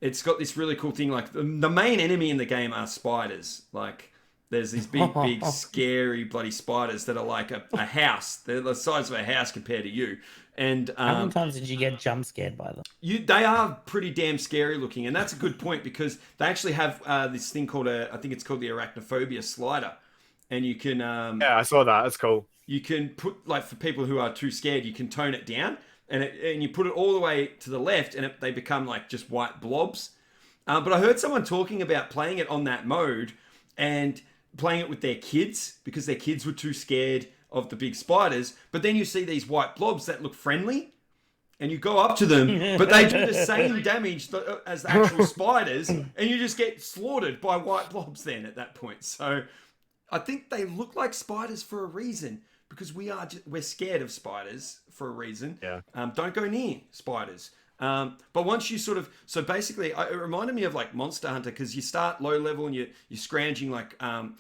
It's got this really cool thing, like the main enemy in the game are spiders. Like, there's these big scary bloody spiders that are like a house. They're the size of a house compared to you. And
how many times did you get jump scared by them?
They are pretty damn scary looking, and that's a good point, because they actually have this thing called I think it's called the arachnophobia slider, and you can
I saw that. That's cool.
You can put, like, for people who are too scared, you can tone it down. And you put it all the way to the left, and they become like just white blobs. But I heard someone talking about playing it on that mode and playing it with their kids, because their kids were too scared of the big spiders. But then you see these white blobs that look friendly, and you go up to them, but they do the same damage as the actual spiders, and you just get slaughtered by white blobs then at that point. So I think they look like spiders for a reason. Because we're scared of spiders for a reason. Yeah. Don't go near spiders. But once you so basically, it reminded me of like Monster Hunter, because you start low level and you're scrounging like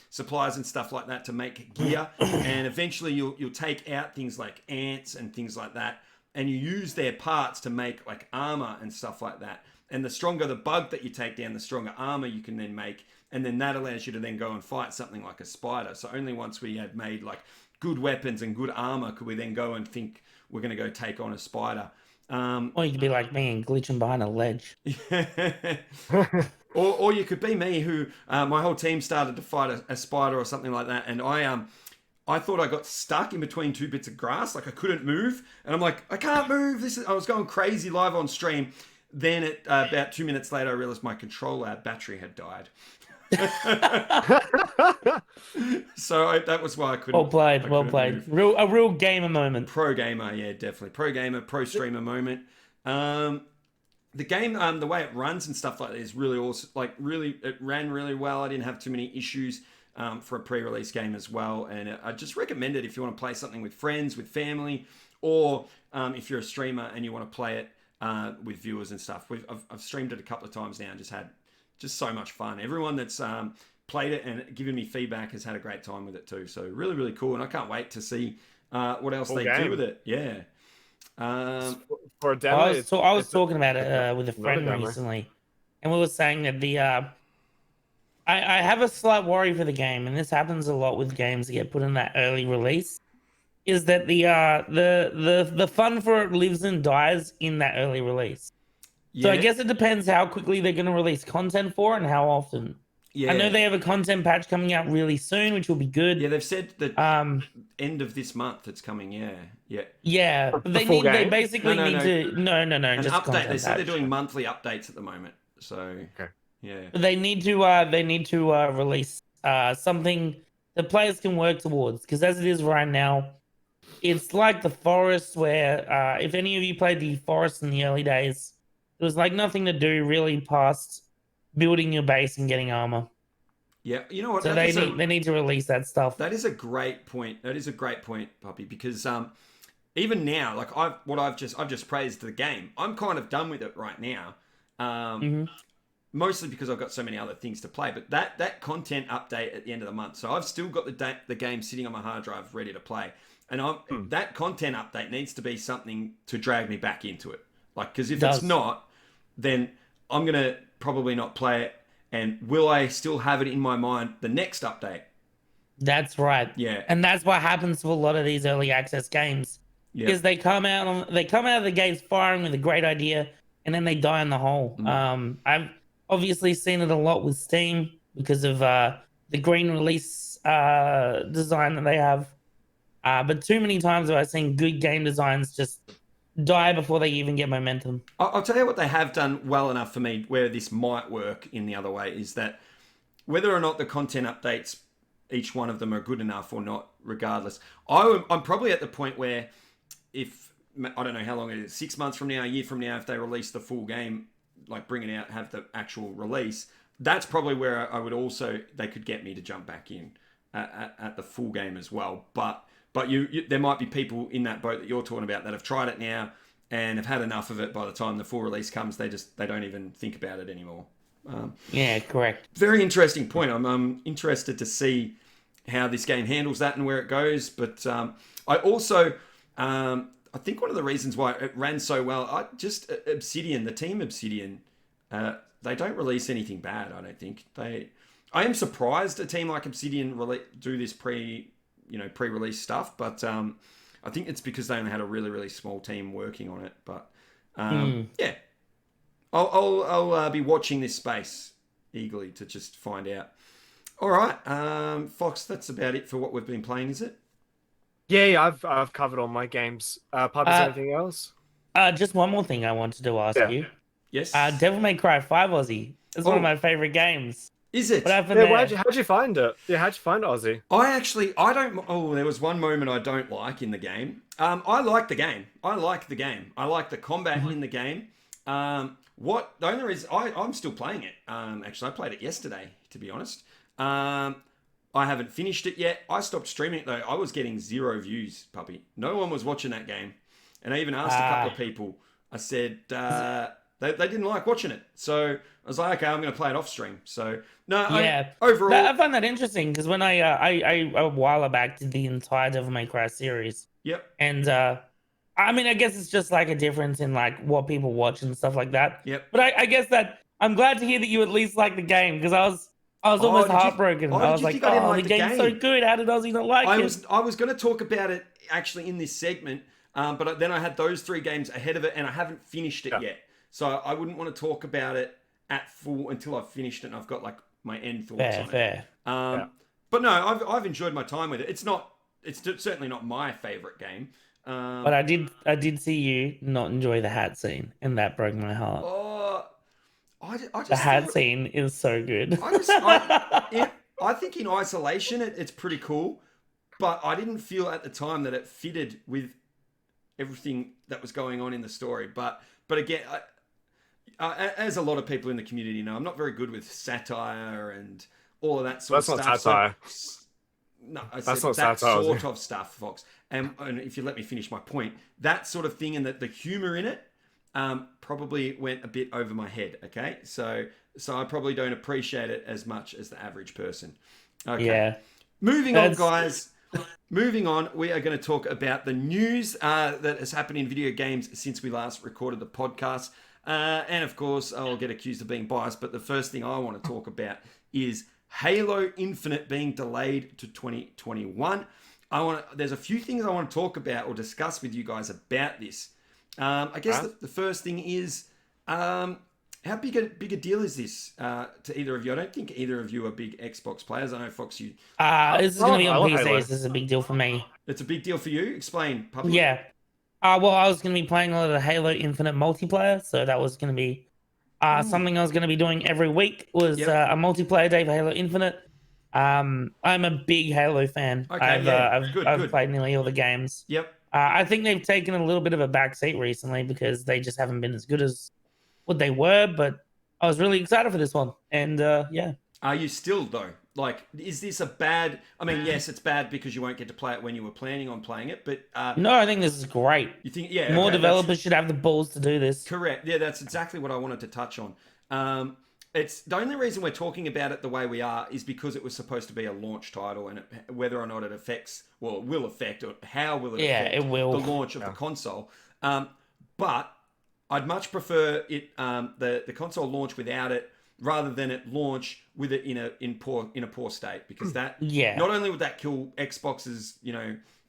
supplies and stuff like that to make gear, and eventually you'll take out things like ants and things like that, and you use their parts to make like armor and stuff like that. And the stronger the bug that you take down, the stronger armor you can then make, and then that allows you to then go and fight something like a spider. So only once we had made like good weapons and good armor could we then go and think we're going to go take on a spider.
Or you could be like me and glitching behind a ledge.
or you could be me, who my whole team started to fight a spider or something like that, and I thought I got stuck in between two bits of grass, like I couldn't move, and I'm like, I can't move. I was going crazy live on stream. Then about 2 minutes later, I realized my controller battery had died. So that was why I couldn't.
Well played, well played.
Move.
A real gamer moment.
Pro gamer, yeah, definitely. Pro gamer, pro streamer moment. The game, the way it runs and stuff like that is really awesome. Like, really, it ran really well. I didn't have too many issues for a pre-release game as well. And I just recommend it if you want to play something with friends, with family, or if you're a streamer and you want to play it with viewers and stuff. I've streamed it a couple of times now and just had so much fun. Everyone that's played it and given me feedback has had a great time with it too. So really, really cool. And I can't wait to see what else they do with it. Yeah.
For a demo,
I was talking about it with a friend recently, and we were saying that I have a slight worry for the game, and this happens a lot with games that get put in that early release, is that the fun for it lives and dies in that early release. Yeah. So I guess it depends how quickly they're going to release content for it and how often. Yeah. I know they have a content patch coming out really soon, which will be good.
Yeah, they've said that end of this month it's coming. Yeah.
Yeah, but they basically need to an just
update. They said they're doing monthly updates at the moment. So yeah,
but they need to release something that players can work towards, because as it is right now, it's like the Forest, where if any of you played the Forest in the early days, there was like nothing to do really past building your base and getting armor.
Yeah, you know what?
So they need to release that stuff.
That is a great point. That is a great point, Puppy, because even now, like I've just praised the game. I'm kind of done with it right now. Mostly because I've got so many other things to play. But that content update at the end of the month, so I've still got the game sitting on my hard drive ready to play. And that content update needs to be something to drag me back into it. Like, because if it's not, then I'm gonna probably not play it. And will I still have it in my mind the next update?
That's right.
Yeah.
And that's what happens to a lot of these early access games. Yeah. Is they come out of the gates firing with a great idea, and then they die in the hole. I've obviously seen it a lot with Steam because of the green release design that they have. But too many times have I seen good game designs just die before they even get momentum.
I'll tell you what they have done well enough for me where this might work in the other way is that whether or not the content updates, each one of them are good enough or not, regardless, I'm probably at the point where if, I don't know how long it is, 6 months from now, a year from now, if they release the full game, like bring it out, have the actual release, that's probably where I would also, they could get me to jump back in at the full game as well. But there might be people in that boat that you're talking about that have tried it now and have had enough of it. By the time the full release comes, they don't even think about it anymore.
Yeah, correct.
Very interesting point. I'm interested to see how this game handles that and where it goes. But I also, I think one of the reasons why it ran so well, Obsidian, the team Obsidian, they don't release anything bad. I don't think I am surprised a team like Obsidian do this pre-release stuff, but I think it's because they only had a really, really small team working on it. But yeah, I'll be watching this space eagerly to just find out. All right, Fox, that's about it for what we've been playing, is it?
Yeah, I've covered all my games. Pup, is anything else?
Just one more thing I wanted to ask you.
Yes.
Devil May Cry 5 Aussie. It's one of my favorite games.
Is it?
What happened there?
How'd you find it? Yeah, how'd you find Aussie?
There was one moment I don't like in the game. I like the game. I like the combat in the game. The only reason I'm still playing it. Actually, I played it yesterday, to be honest. I haven't finished it yet. I stopped streaming it though. I was getting 0 views, Puppy. No one was watching that game. And I even asked a couple of people. I said they didn't like watching it. So I was like, okay, I'm going to play it off stream. So no,
yeah.
Overall,
I find that interesting because when I a while back did the entire Devil May Cry series.
Yep.
And I mean, I guess it's just like a difference in like what people watch and stuff like that.
Yep.
But I guess that I'm glad to hear that you at least like the game, because I was almost heartbroken. I was like, the game's so good. How did Aussie not like it?
I was going to talk about it actually in this segment, but then I had those 3 games ahead of it, and I haven't finished it yet. So I wouldn't want to talk about it at full until I've finished it and I've got like my end thoughts on it.
Fair.
But no, I've enjoyed my time with it. It's not it's certainly not my favorite game.
But I did see you not enjoy the hat scene, and that broke my heart.
Oh, I just
The hat scene is so good.
I think in isolation it's pretty cool, but I didn't feel at the time that it fitted with everything that was going on in the story. But again, as a lot of people in the community know, I'm not very good with satire and all of that sort of stuff.
That's not satire.
No,
that's
said
not
that
satire.
Sort of stuff, Fox. And if you let me finish my point, that sort of thing and the humor in it probably went a bit over my head. Okay, so I probably don't appreciate it as much as the average person. Okay,
yeah.
Moving on, guys. Moving on, we are going to talk about the news that has happened in video games since we last recorded the podcast. And of course, I'll get accused of being biased, but the first thing I want to talk about is Halo Infinite being delayed to 2021. There's a few things I want to talk about or discuss with you guys about this. I guess the first thing is, how big a deal is this to either of you? I don't think either of you are big Xbox players. I know, Fox, you...
this is going to be on PC. This is a big deal for me.
It's a big deal for you? Explain, Puppy.
Yeah. Well, I was going to be playing a lot of Halo Infinite multiplayer, so that was going to be something I was going to be doing every week was a multiplayer day for Halo Infinite. I'm a big Halo fan.
Okay,
I've played nearly all the games.
Yep.
I think they've taken a little bit of a backseat recently because they just haven't been as good as what they were, but I was really excited for this one. And yeah.
Are you still, though? Like, is this a bad... I mean, yes, it's bad because you won't get to play it when you were planning on playing it, but...
No, I think this is great.
You think, yeah...
More developers should have the balls to do this.
Correct. Yeah, that's exactly what I wanted to touch on. It's the only reason we're talking about it the way we are is because it was supposed to be a launch title, and whether or not it affects... Well, it will affect, or how will it affect
it will.
the launch of the console. But I'd much prefer it the console launch without it, rather than it launch with it in a poor state, because that not only would that kill Xbox's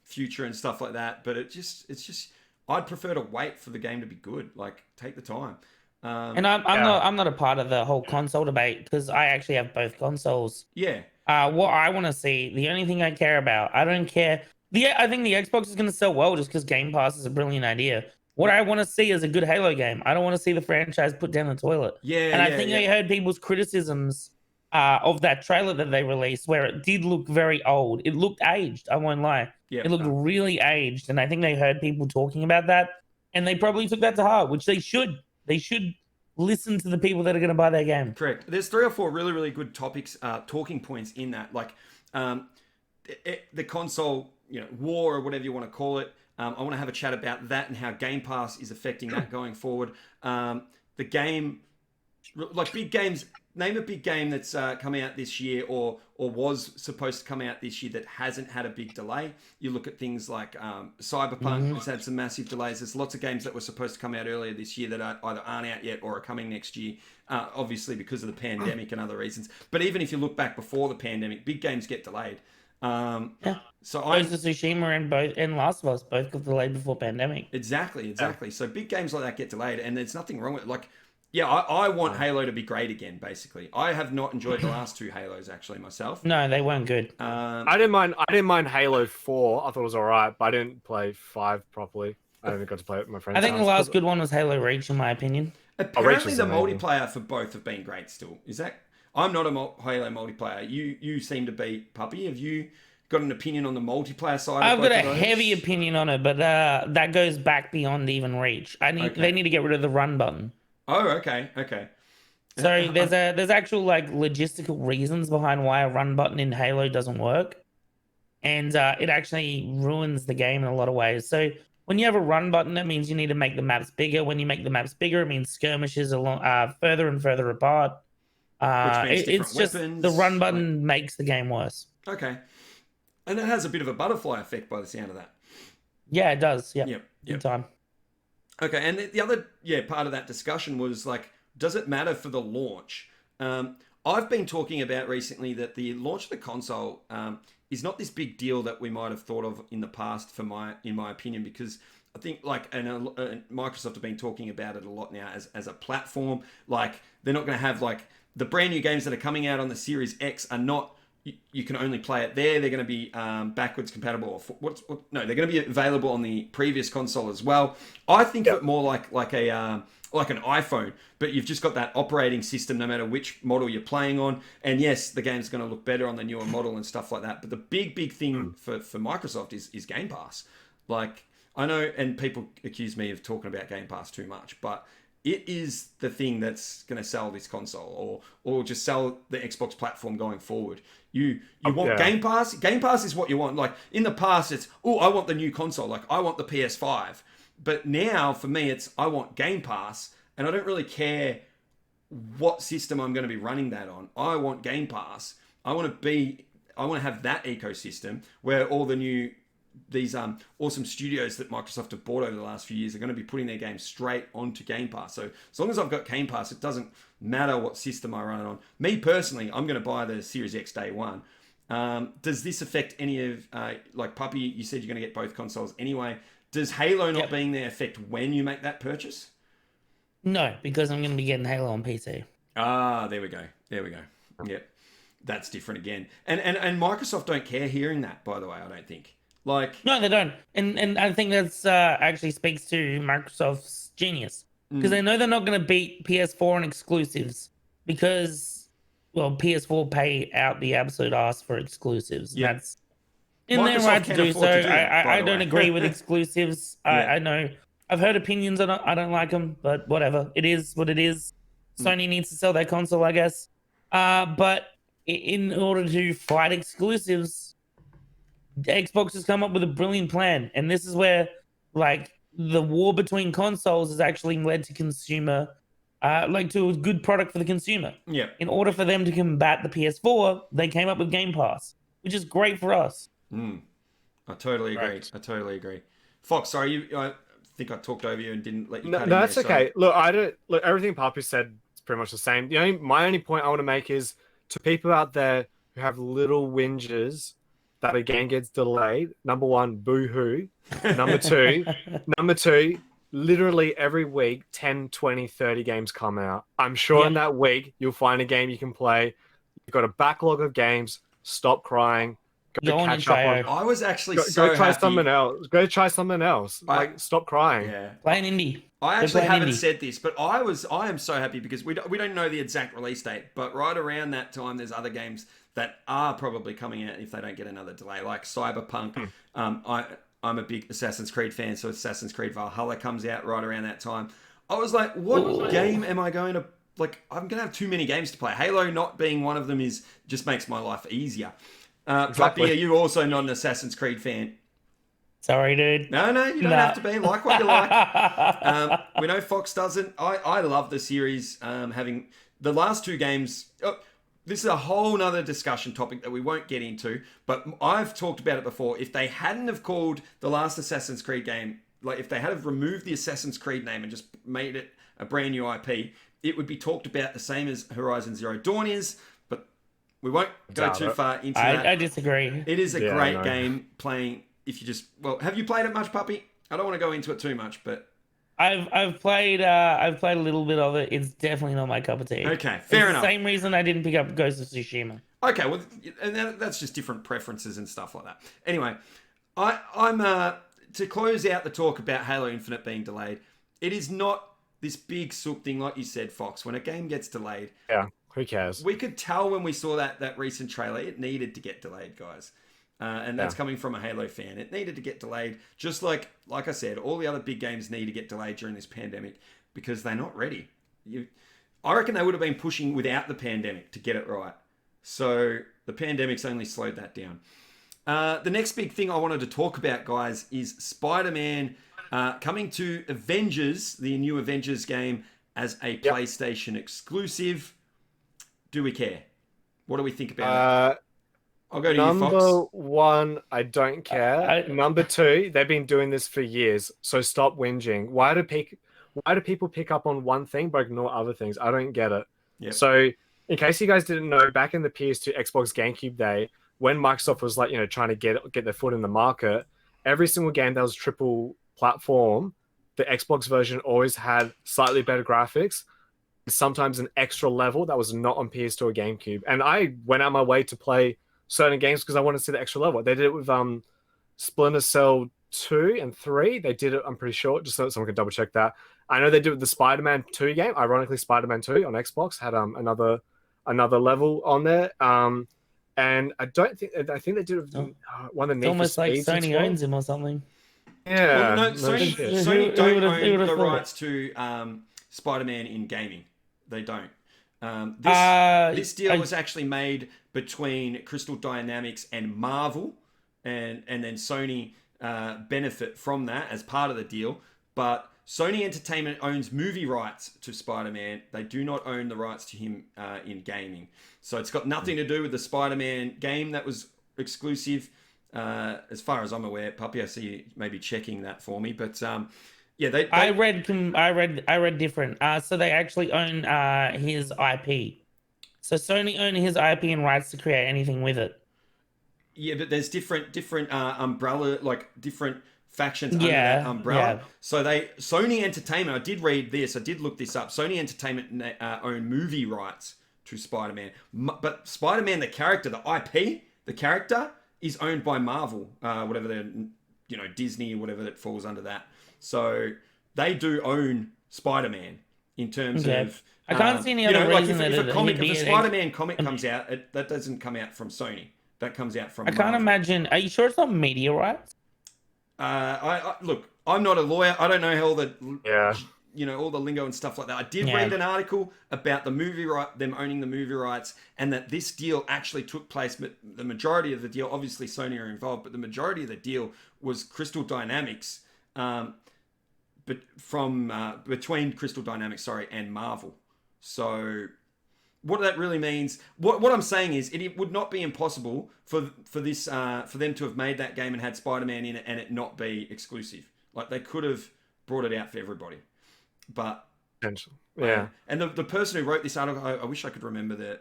future and stuff like that, but it's just I'd prefer to wait for the game to be good. Like, take the time.
And I'm not a part of the whole console debate because I actually have both consoles.
Yeah.
What I want to see, the only thing I care about, I don't care. I think the Xbox is going to sell well just because Game Pass is a brilliant idea. What I want to see is a good Halo game. I don't want to see the franchise put down the toilet.
Yeah,
I think I heard people's criticisms of that trailer that they released, where it did look very old. It looked aged. I won't lie.
Yeah,
it looked really aged, and I think they heard people talking about that, and they probably took that to heart, which they should. They should listen to the people that are going to buy their game.
Correct. There's 3 or 4 really, really good topics, talking points in that, like the console, war or whatever you want to call it. I want to have a chat about that and how Game Pass is affecting that going forward. The game, like big games, name a big game that's come out this year or was supposed to come out this year that hasn't had a big delay. You look at things like Cyberpunk has had some massive delays. There's lots of games that were supposed to come out earlier this year that either aren't out yet or are coming next year, obviously because of the pandemic and other reasons. But even if you look back before the pandemic, big games get delayed. So
Ghost of Tsushima and Last of Us both got delayed before pandemic.
Exactly. So big games like that get delayed, and there's nothing wrong with it. Like, yeah, I want Halo to be great again. Basically, I have not enjoyed the last 2 Halos actually myself.
No, they weren't good.
I didn't mind Halo 4. I thought it was alright, but I didn't play 5 properly. I only got to play it with my friends.
I think the last good one was Halo Reach, in my opinion.
Apparently, the multiplayer for both have been great. Still, is that? I'm not a Halo multiplayer. You seem to be, Puppy. Have you got an opinion on the multiplayer side?
I've got a heavy opinion on it, but that goes back beyond even Reach. They need to get rid of the run button.
Oh, okay.
So there's actual like logistical reasons behind why a run button in Halo doesn't work, and it actually ruins the game in a lot of ways. So when you have a run button, that means you need to make the maps bigger. When you make the maps bigger, it means skirmishes are further and further apart. It's just weapons. The run button makes the game worse.
Okay. And it has a bit of a butterfly effect by the sound of that.
Yeah, it does. Yeah.
Yep.
Good time.
Okay, and the other part of that discussion was like, does it matter for the launch? I've been talking about recently that the launch of the console is not this big deal that we might have thought of in the past, in my opinion, because I think Microsoft have been talking about it a lot now as a platform. Like, they're not going to have like the brand new games that are coming out on the Series X are not you can only play it there. They're going to be backwards compatible. No, they're going to be available on the previous console as well. I think of it more like an iPhone, but you've just got that operating system no matter which model you're playing on. And yes, the game's going to look better on the newer model and stuff like that. But the big thing for Microsoft is Game Pass. Like, I know, and people accuse me of talking about Game Pass too much, but it is the thing that's going to sell this console or just sell the Xbox platform going forward. You want Game Pass? Game Pass is what you want. Like, in the past, it's, I want the new console. Like, I want the PS5. But now, for me, it's, I want Game Pass, and I don't really care what system I'm going to be running that on. I want Game Pass. I want to have that ecosystem where all these awesome studios that Microsoft have bought over the last few years are going to be putting their games straight onto Game Pass. So as long as I've got Game Pass, it doesn't matter what system I run it on. Me personally, I'm going to buy the Series X day one. Does this affect any of, like Puppy, you said you're going to get both consoles anyway. Does Halo not being there affect when you make that purchase?
No, because I'm going to be getting Halo on PC.
Ah, there we go. Yep. That's different again. And Microsoft don't care hearing that, by the way, I don't think. Like,
no, they don't, and I think that's actually speaks to Microsoft's genius, because they know they're not going to beat PS4 on exclusives because, well, PS4 pay out the absolute ass for exclusives. Yeah. That's in their right to do so. I don't agree with exclusives. I know I've heard opinions on it. I don't like them, but whatever. It is what it is. Sony needs to sell their console, I guess. But in order to fight exclusives, Xbox has come up with a brilliant plan, and this is where, like, the war between consoles has actually led to consumer, to a good product for the consumer.
Yeah.
In order for them to combat the PS4, they came up with Game Pass, which is great for us.
I totally agree. Right. I totally agree. Fox, sorry, I think I talked over you and didn't let you.
No, that's okay. Look, everything Papi said is pretty much the same. My only point I want to make is to people out there who have little whinges that a game gets delayed. Number one, boo-hoo. Number two, literally every week, 10, 20, 30 games come out. I'm sure in that week, you'll find a game you can play. You've got a backlog of games. Stop crying. Go catch up on.
I was actually
go try something else. Go try something else. Stop crying.
Yeah.
Play an indie.
I actually haven't said this, but I am so happy because we don't know the exact release date, but right around that time, there's other games that are probably coming out if they don't get another delay, like Cyberpunk. I'm a big Assassin's Creed fan, so Assassin's Creed Valhalla comes out right around that time. I was like, what game am I going to, like, I'm going to have too many games to play. Halo not being one of them just makes my life easier.
Exactly.
Puppy, are you also not an Assassin's Creed fan?
Sorry, dude.
No, you don't have to be. Like what you like. We know Fox doesn't. I love the series. Having the last two games... this is a whole nother discussion topic that we won't get into, but I've talked about it before. If they hadn't have called the last Assassin's Creed game, like if they had have removed the Assassin's Creed name and just made it a brand new IP, it would be talked about the same as Horizon Zero Dawn is, but we won't go too far into that.
I disagree.
It is a great game playing if you just... Well, have you played it much, Puppy? I don't want to go into it too much, but...
I've played a little bit of it. It's definitely not my cup of tea.
Okay, fair enough.
Same reason I didn't pick up Ghost of Tsushima.
Okay, well, and that's just different preferences and stuff like that. Anyway, I'm to close out the talk about Halo Infinite being delayed. It is not this big sook thing, like you said, Fox. When a game gets delayed,
who cares?
We could tell when we saw that recent trailer, it needed to get delayed, guys. And that's coming from a Halo fan. It needed to get delayed, just like I said, all the other big games need to get delayed during this pandemic because they're not ready. I reckon they would have been pushing without the pandemic to get it right. So the pandemic's only slowed that down. The next big thing I wanted to talk about, guys, is Spider-Man coming to Avengers, the new Avengers game, as a PlayStation exclusive. Do we care? What do we think about it? I'll go to you, Fox.
Number one, I don't care. Number two, they've been doing this for years, so stop whinging. Why do people pick up on one thing but ignore other things? I don't get it.
Yep.
So, in case you guys didn't know, back in the PS2 Xbox GameCube day, when Microsoft was trying to get their foot in the market, every single game that was triple platform, the Xbox version always had slightly better graphics, sometimes an extra level that was not on PS2 or GameCube. And I went out my way to play certain games because I want to see the extra level. They did it with Splinter Cell 2 and 3. They did it, I'm pretty sure, just so someone can double check that. I know they did it with the Spider-Man 2 game. Ironically, Spider-Man 2 on Xbox had another level on there. And I think they did it with one of the Need for
It's almost like
Speeds
Sony
well.
owns him or something.
Yeah.
Well, no, Sony don't own the rights to Spider-Man in gaming. They don't. This deal was actually made between Crystal Dynamics and Marvel, and then Sony benefit from that as part of the deal. But Sony Entertainment owns movie rights to Spider-Man. They do not own the rights to him in gaming. So it's got nothing to do with the Spider-Man game that was exclusive. As far as I'm aware, Puppy, I see you maybe checking that for me, but yeah,
I read different. So they actually own his IP. So Sony own his IP and rights to create anything with it.
Yeah, but there's different umbrella, like different factions under that umbrella. Yeah. So Sony Entertainment, I did read this, I did look this up. Sony Entertainment own movie rights to Spider-Man, but Spider-Man, the character, the IP, the character is owned by Marvel, whatever they're, Disney, whatever that falls under that. So they do own Spider-Man in terms of.
I can't see any other reason
if a Spider-Man comic comes out, that doesn't come out from Sony. That comes out from.
I can't imagine. Are you sure it's not media rights?
Look, I'm not a lawyer. I don't know how all the all the lingo and stuff like that. I did read an article about the them owning the movie rights, and that this deal actually took place. The majority of the deal, obviously Sony are involved, but the majority of the deal was Crystal Dynamics, but between Crystal Dynamics, and Marvel. So what that really means, what I'm saying is, it would not be impossible for them to have made that game and had Spider-Man in it and it not be exclusive. Like, they could have brought it out for everybody. But and the person who wrote this article, I wish I could remember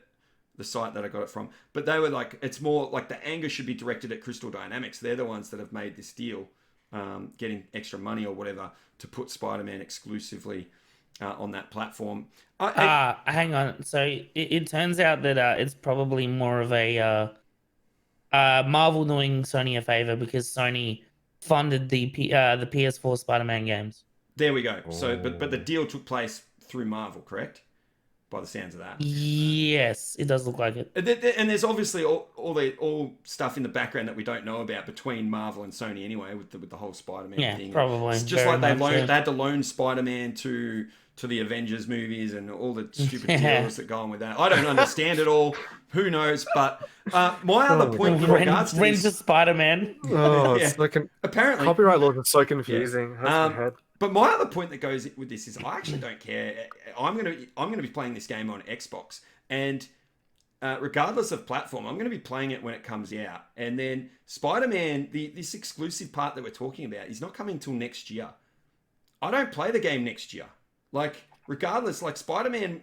the site that I got it from, but they were like, it's more like the anger should be directed at Crystal Dynamics. They're the ones that have made this deal, getting extra money or whatever to put Spider-Man exclusively on that platform.
Hang on. So it turns out that it's probably more of a Marvel doing Sony a favor, because Sony funded the PS4 Spider-Man games.
There we go. So, but the deal took place through Marvel, correct? By the sounds of that.
Yes, it does look like it.
And there's obviously all stuff in the background that we don't know about between Marvel and Sony anyway, with the whole Spider-Man thing.
Probably.
It's just like they had to loan Spider-Man to the Avengers movies and all the stupid deals that go on with that. I don't understand it all. Who knows? But my other point with regards to
this... Spider-Man.
Oh, it's
apparently
copyright laws are so confusing.
But my other point that goes with this is, I actually don't care. I'm gonna be playing this game on Xbox, and regardless of platform, I'm gonna be playing it when it comes out. And then Spider-Man, this exclusive part that we're talking about, is not coming till next year. I don't play the game next year. Like, regardless, like Spider-Man,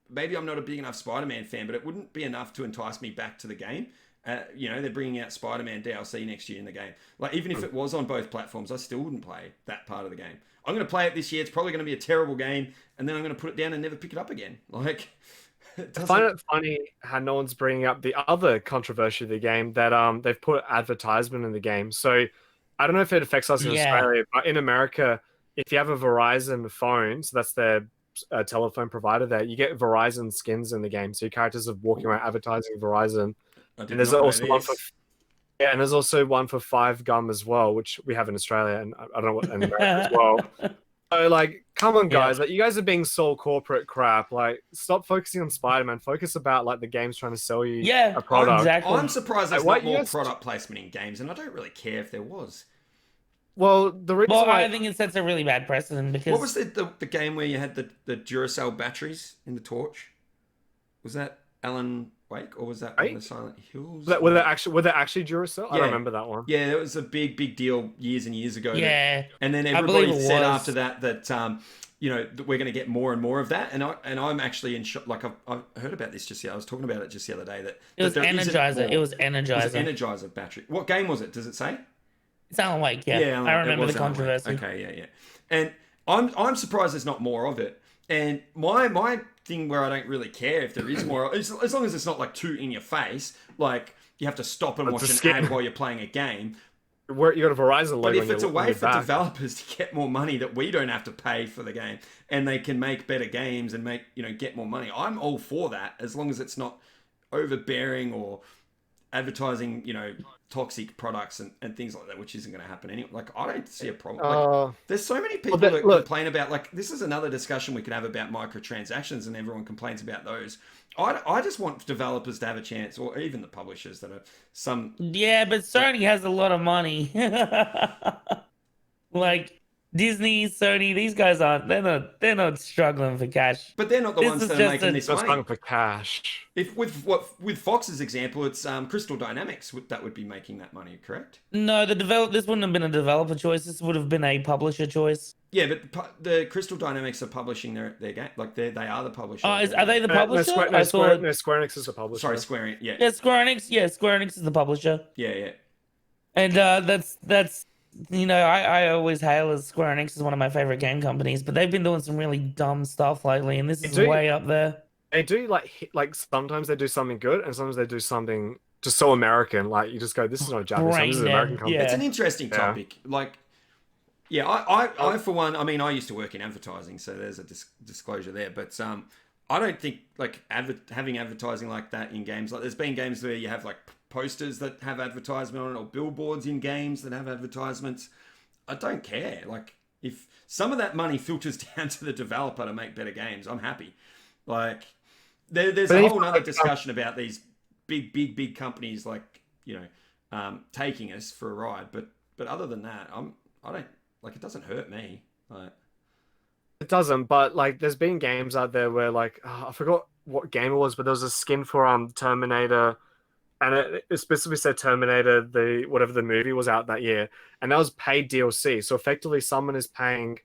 maybe I'm not a big enough Spider-Man fan, but it wouldn't be enough to entice me back to the game. They're bringing out Spider-Man DLC next year in the game. Like, even if it was on both platforms, I still wouldn't play that part of the game. I'm going to play it this year. It's probably going to be a terrible game, and then I'm going to put it down and never pick it up again. Like,
I find it funny how no one's bringing up the other controversy of the game, that they've put advertisement in the game. So I don't know if it affects us in Australia, but in America, if you have a Verizon phone, so that's their telephone provider there, you get Verizon skins in the game. So your characters are walking around advertising Verizon. And there's also one for and there's also one for 5 Gum as well, which we have in Australia, and I don't know what in America as well. So, like, come on, guys! Like, you guys are being so corporate crap. Like, stop focusing on Spider-Man. Focus about like the game's trying to sell you a product.
Exactly.
I'm surprised there's not more product placement in games, and I don't really care if there was.
Well, the reason
I think it sets a really bad precedent, because
what was the game where you had the Duracell batteries in the torch? Was that Alan Wake, or was that on the Silent Hills?
Were they actually Duracell? I don't remember that one.
Yeah, it was a big deal years and years ago.
Yeah,
and then everybody said after that that we're going to get more and more of that. And I'm actually in shock. Like, I've heard about this just the other. I was talking about it just the other day. That
it was Energizer. It was Energizer.
It was Energizer battery. What game was it? Does it say?
It's Alan Wake. Yeah, I remember the controversy.
Okay, yeah. And I'm surprised there's not more of it. And my thing where I don't really care if there is more, as long as it's not like too in your face, like, you have to stop and watch an ad while you're playing a game.
You got a Verizon logo.
But if it's a way for developers to get more money that we don't have to pay for the game, and they can make better games and get more money, I'm all for that, as long as it's not overbearing or advertising, toxic products and things like that, which isn't going to happen anyway. Like, I don't see a problem. There's so many people that complain about, like, this is another discussion we could have about microtransactions, and everyone complains about those. I just want developers to have a chance, or even the publishers that are some...
Yeah, but Sony has a lot of money. Like, Disney, Sony, these guys they're not struggling for cash.
But they're not the ones that are making this money.
Struggling for cash.
If with Fox's example, it's Crystal Dynamics that would be making that money, correct?
No, this wouldn't have been a developer choice. This would have been a publisher choice.
Yeah, but the Crystal Dynamics are publishing their game. Like, they are the publisher.
Oh, are they the publisher?
Square Enix is the publisher.
Sorry, Square Enix. Yeah.
Yeah, Square Enix is the publisher.
Yeah.
And that's I always hail as Square Enix is one of my favorite game companies, but they've been doing some really dumb stuff lately, and this is way up there.
They do like sometimes they do something good, and sometimes they do something just so American. Like, you just go, this is not a Japanese, this is an American company.
Yeah. It's an interesting topic. Like, yeah, I for one, I mean, I used to work in advertising, so there's a disclosure there. But I don't think like having advertising like that in games, like there's been games where you have like posters that have advertisement on it, or billboards in games that have advertisements. I don't care. Like, if some of that money filters down to the developer to make better games, I'm happy. Like, there's a whole other discussion about these big companies, like, taking us for a ride. But other than that, I don't like, it doesn't hurt me. Like,
it doesn't, but like, there's been games out there where, like, I forgot what game it was, but there was a skin for Terminator. And it specifically said Terminator, whatever the movie was out that year. And that was paid DLC. So effectively, someone is paying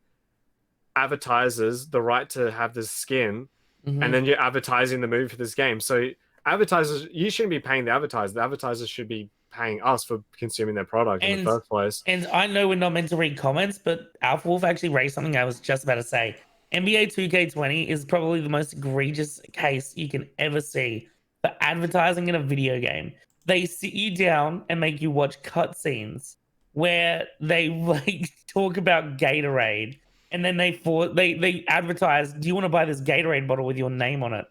advertisers the right to have this skin. Mm-hmm. And then you're advertising the movie for this game. So advertisers, you shouldn't be paying the advertisers. The advertisers should be paying us for consuming their product in the first place.
And I know we're not meant to read comments, but Alpha Wolf actually raised something I was just about to say. NBA 2K20 is probably the most egregious case you can ever see for advertising in a video game. They sit you down and make you watch cutscenes where they like talk about Gatorade, and then they advertise, do you want to buy this Gatorade bottle with your name on it?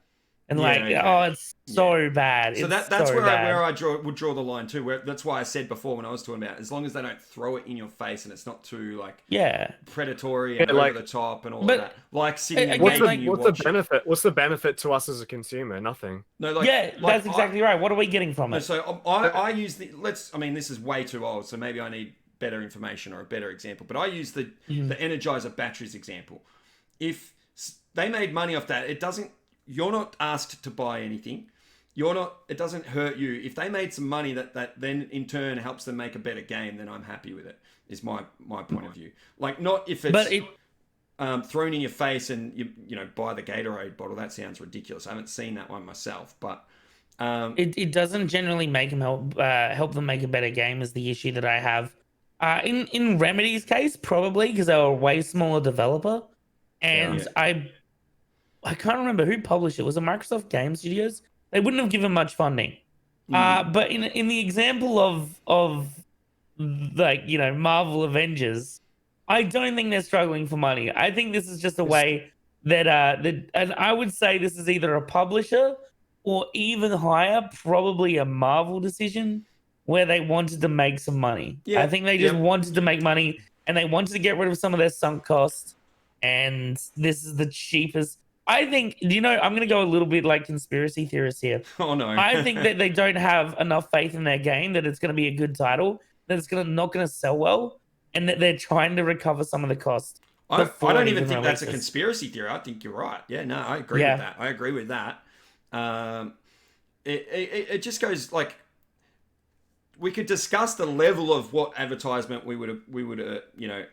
And it's so bad.
So that's where I would draw the line too. That's why I said before when I was talking about, as long as they don't throw it in your face and it's not too predatory and over the top and all of that. Like sitting and
what's the benefit? What's the benefit to us as a consumer? Nothing.
No,
that's exactly right. What are we getting from it?
So I use this is way too old, so maybe I need better information or a better example. But I use the Energizer batteries example. If they made money off that, you're not asked to buy anything. It doesn't hurt you. If they made some money that then in turn helps them make a better game, then I'm happy with it, is my point of view. Like, not if it's thrown in your face and you buy the Gatorade bottle. That sounds ridiculous. I haven't seen that one myself, but
it doesn't generally make them help them make a better game is the issue that I have. In Remedy's case, probably because they were a way smaller developer, and I can't remember who published it. Was it Microsoft Game Studios? They wouldn't have given much funding. But in the example of like, Marvel Avengers, I don't think they're struggling for money. I think this is just a way that and I would say this is either a publisher or even higher, probably a Marvel decision where they wanted to make some money. Yeah. I think they just wanted to make money, and they wanted to get rid of some of their sunk costs. And this is the cheapest. I think, I'm going to go a little bit like conspiracy theorists here.
Oh, no.
I think that they don't have enough faith in their game, that it's going to be a good title, that it's not going to sell well, and that they're trying to recover some of the cost.
I don't even think that's a conspiracy theory. I think you're right. Yeah, no, I agree with that. I agree with that. It just goes like, we could discuss the level of what advertisement we would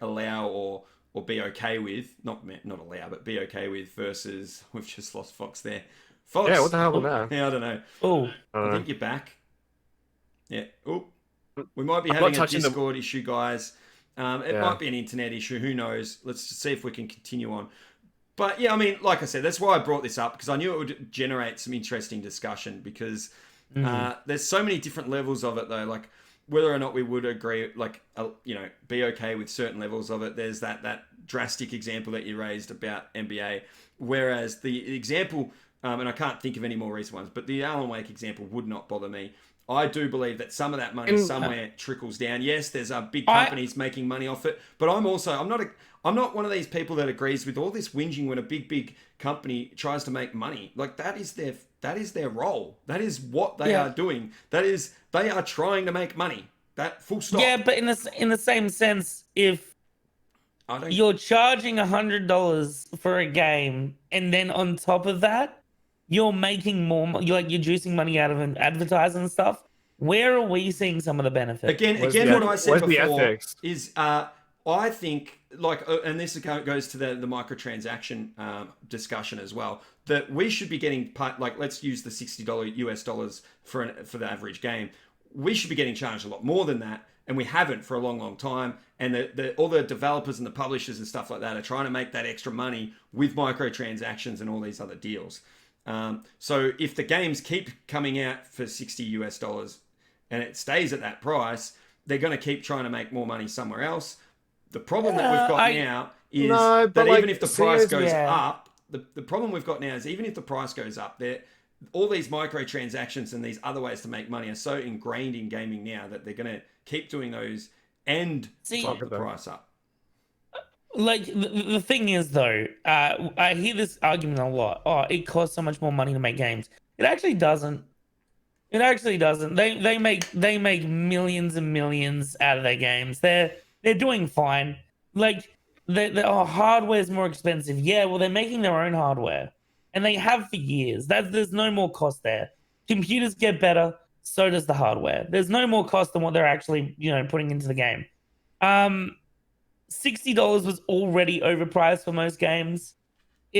allow or be okay with, not allow, but be okay with, versus we've just lost Fox there. Fox.
Yeah, what the hell was that?
Yeah, I don't know.
Oh,
I think you're back. Yeah. Oh, we might be having a Discord issue, guys. It might be an internet issue. Who knows? Let's just see if we can continue on. But yeah, I mean, like I said, that's why I brought this up, because I knew it would generate some interesting discussion, because There's so many different levels of it though, like whether or not we would agree, like be okay with certain levels of it. There's that drastic example that you raised about NBA, whereas the example, and I can't think of any more recent ones, but the Alan Wake example would not bother me. I do believe that some of that money somewhere trickles down. Yes, there's big companies making money off it, but I'm not one of these people that agrees with all this whinging when a big company tries to make money. Like that is their role. That is what they are doing. They are trying to make money. That full stop.
Yeah, but in the same sense, if you're charging $100 for a game, and then on top of that, you're making more, you're juicing money out of advertising and stuff. Where are we seeing some of the benefit?
Again, what I said before is, I think, and this goes to the microtransaction discussion as well, that we should be getting, let's use the $60 US dollars for the average game. We should be getting charged a lot more than that, and we haven't for a long time. And all the developers and the publishers and stuff like that are trying to make that extra money with microtransactions and all these other deals. So if the games keep coming out for $60 US dollars and it stays at that price, they're going to keep trying to make more money somewhere else. The problem that we've got now is that even if the price goes up, the problem we've got now is even if the price goes up, all these microtransactions and these other ways to make money are so ingrained in gaming now that they're going to keep doing those and bump the price up.
Like the thing is though, I hear this argument a lot. Oh, it costs so much more money to make games. It actually doesn't. It actually doesn't. They make millions and millions out of their games. They're doing fine. Like hardware's more expensive. Yeah, well they're making their own hardware, and they have for years. There's no more cost there. Computers get better, so does the hardware. There's no more cost than what they're actually putting into the game. $60 was already overpriced for most games.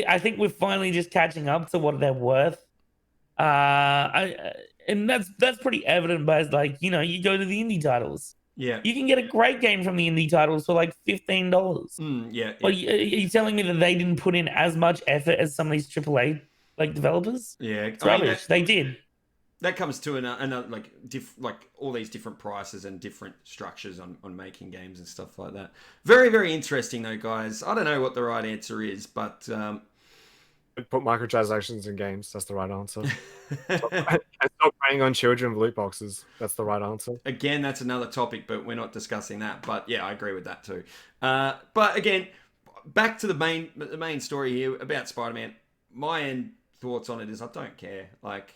I think we're finally just catching up to what they're worth. And that's pretty evident by you go to the indie titles.
Yeah,
you can get a great game from the indie titles for like $15.
Yeah.
Are you telling me that they didn't put in as much effort as some of these AAA developers?
Yeah,
it's rubbish. They did.
That comes to another all these different prices and different structures on making games and stuff like that. Very, very interesting though, guys. I don't know what the right answer is, but
put microtransactions in games. That's the right answer. Stop preying on children with loot boxes. That's the right answer.
Again, that's another topic, but we're not discussing that. But yeah, I agree with that too. But again, back to the main story here about Spider-Man. My end thoughts on it is I don't care. Like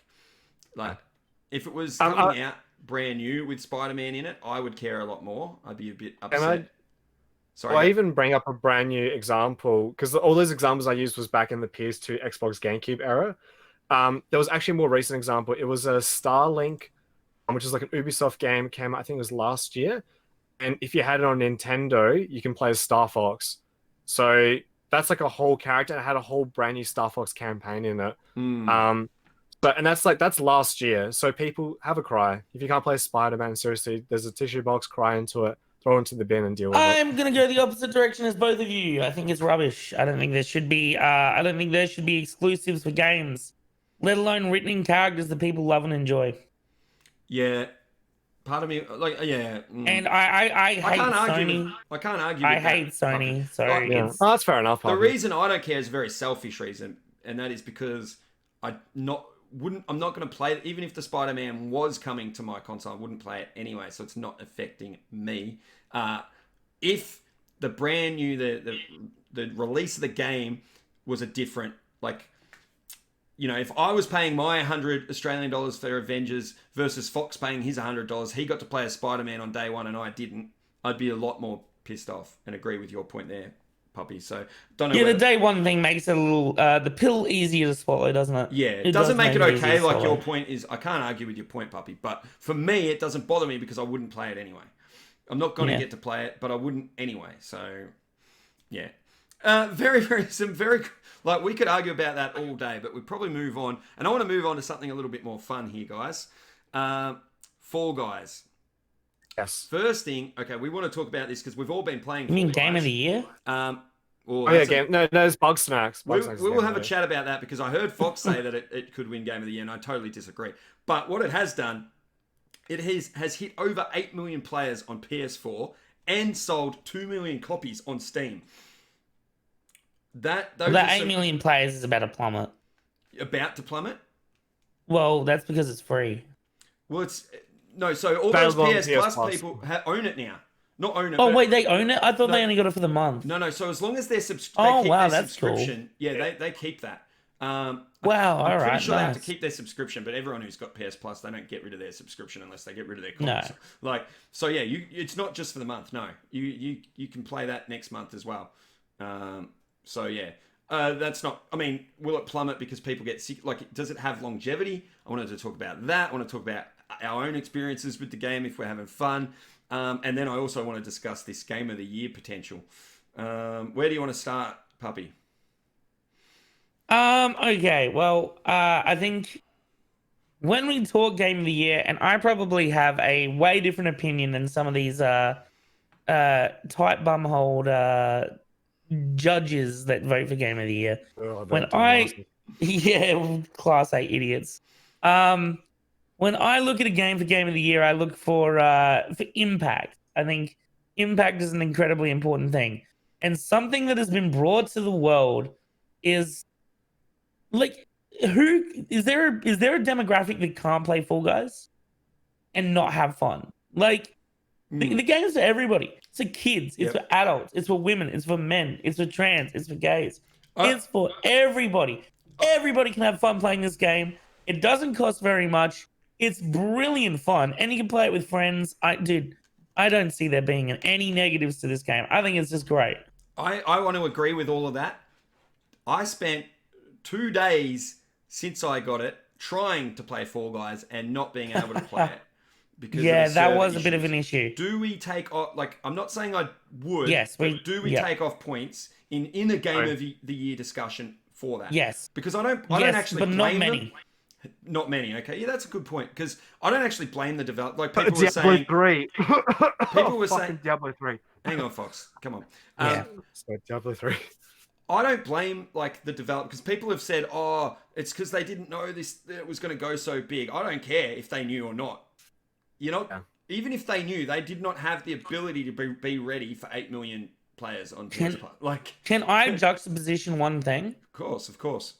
if it was coming out brand new with Spider-Man in it, I would care a lot more. I'd be a bit upset.
Sorry. Well, I even bring up a brand new example because all those examples I used was back in the PS2, Xbox, GameCube era. There was actually a more recent example. It was a Starlink, which is like an Ubisoft game, came out, I think it was last year. And if you had it on Nintendo, you can play as Star Fox. So that's like a whole character. And it had a whole brand new Star Fox campaign in it. That's last year. So people have a cry. If you can't play Spider-Man, seriously, there's a tissue box, cry into it, throw it into the bin and deal with it.
I'm gonna go the opposite direction as both of you. I think it's rubbish. I don't think there should be exclusives for games, let alone written characters that people love and enjoy.
Yeah. Part of me,
And I hate Sony.
I can't argue.
I hate Sony. So
that's fair enough.
The reason I don't care is a very selfish reason, and that is because I'm not going to play it. Even if the Spider-Man was coming to my console, I wouldn't play it anyway, so it's not affecting me. If the brand new, the release of the game was a different, if I was paying my $100 Australian for Avengers versus Fox paying his $100, he got to play as Spider-Man on day one and I didn't, I'd be a lot more pissed off and agree with your point there, Puppy. So don't know.
Yeah, the day one thing makes it a little the pill easier to swallow, doesn't it?
Yeah, it doesn't make it okay. Like your point is, I can't argue with your point, Puppy. But for me, it doesn't bother me because I wouldn't play it anyway. I'm not going to get to play it, but I wouldn't anyway. So yeah, very we could argue about that all day, but we'd probably move on. And I want to move on to something a little bit more fun here, guys. Fall Guys.
Yes.
First thing, okay, we want to talk about this because we've all been playing.
You mean Game of the Year?
Oh yeah, game. No, it's Bug Snacks.
We will have a chat about that because I heard Fox say that it could win Game of the Year, and I totally disagree. But what it has done, it has hit over 8 million players on PS4 and sold 2 million copies on Steam. That
8 million players is about to plummet.
About to plummet?
Well, that's because it's free.
Well, so all those PS Plus people own it now. Not own it.
Oh, wait, they own it? I thought they only got it for the month.
No. So as long as they're
subscription,
cool. Yeah, they keep that.
Wow,
I'm pretty sure they have to keep their subscription, but everyone who's got PS Plus, they don't get rid of their subscription unless they get rid of their copies.
No.
It's not just for the month. No, you can play that next month as well. That's not. I mean, will it plummet because people get sick? Like, does it have longevity? I wanted to talk about that. I want to talk about our own experiences with the game if we're having fun, and then I also want to discuss this Game of the Year potential. Where do you want to start, Puppy?
Okay, well, I think when we talk Game of the Year, and I probably have a way different opinion than some of these tight bumhole judges that vote for Game of the Year. Class A idiots. When I look at a game for Game of the Year, I look for impact. I think impact is an incredibly important thing, and something that has been brought to the world is like, who is there a demographic that can't play Fall Guys and not have fun? Like, the game's for everybody. It's for kids, it's for adults, it's for women, it's for men, it's for trans, it's for gays. It's for everybody. Everybody can have fun playing this game. It doesn't cost very much. It's brilliant fun, and you can play it with friends. I don't see there being any negatives to this game. I think it's just great.
I want to agree with all of that. I spent 2 days since I got it trying to play Fall Guys and not being able to play it. Because
that was a bit of an issue.
Do we take off, like, I'm not saying I would,
yes,
but do we take off points in a Game of the Year discussion for that?
Yes.
Because I don't actually blame
not many.
them. Not many, okay. Yeah, that's a good point. Because I don't actually blame the developer. Like,
people were saying...
People were saying...
Diablo 3.
Hang on, Fox. Come on.
Diablo 3.
I don't blame, like, the developer, because people have said, oh, it's because they didn't know it was going to go so big. I don't care if they knew or not. You know, even if they knew, they did not have the ability to be ready for 8 million players on PS5. Like,
can I juxtaposition one thing?
Of course.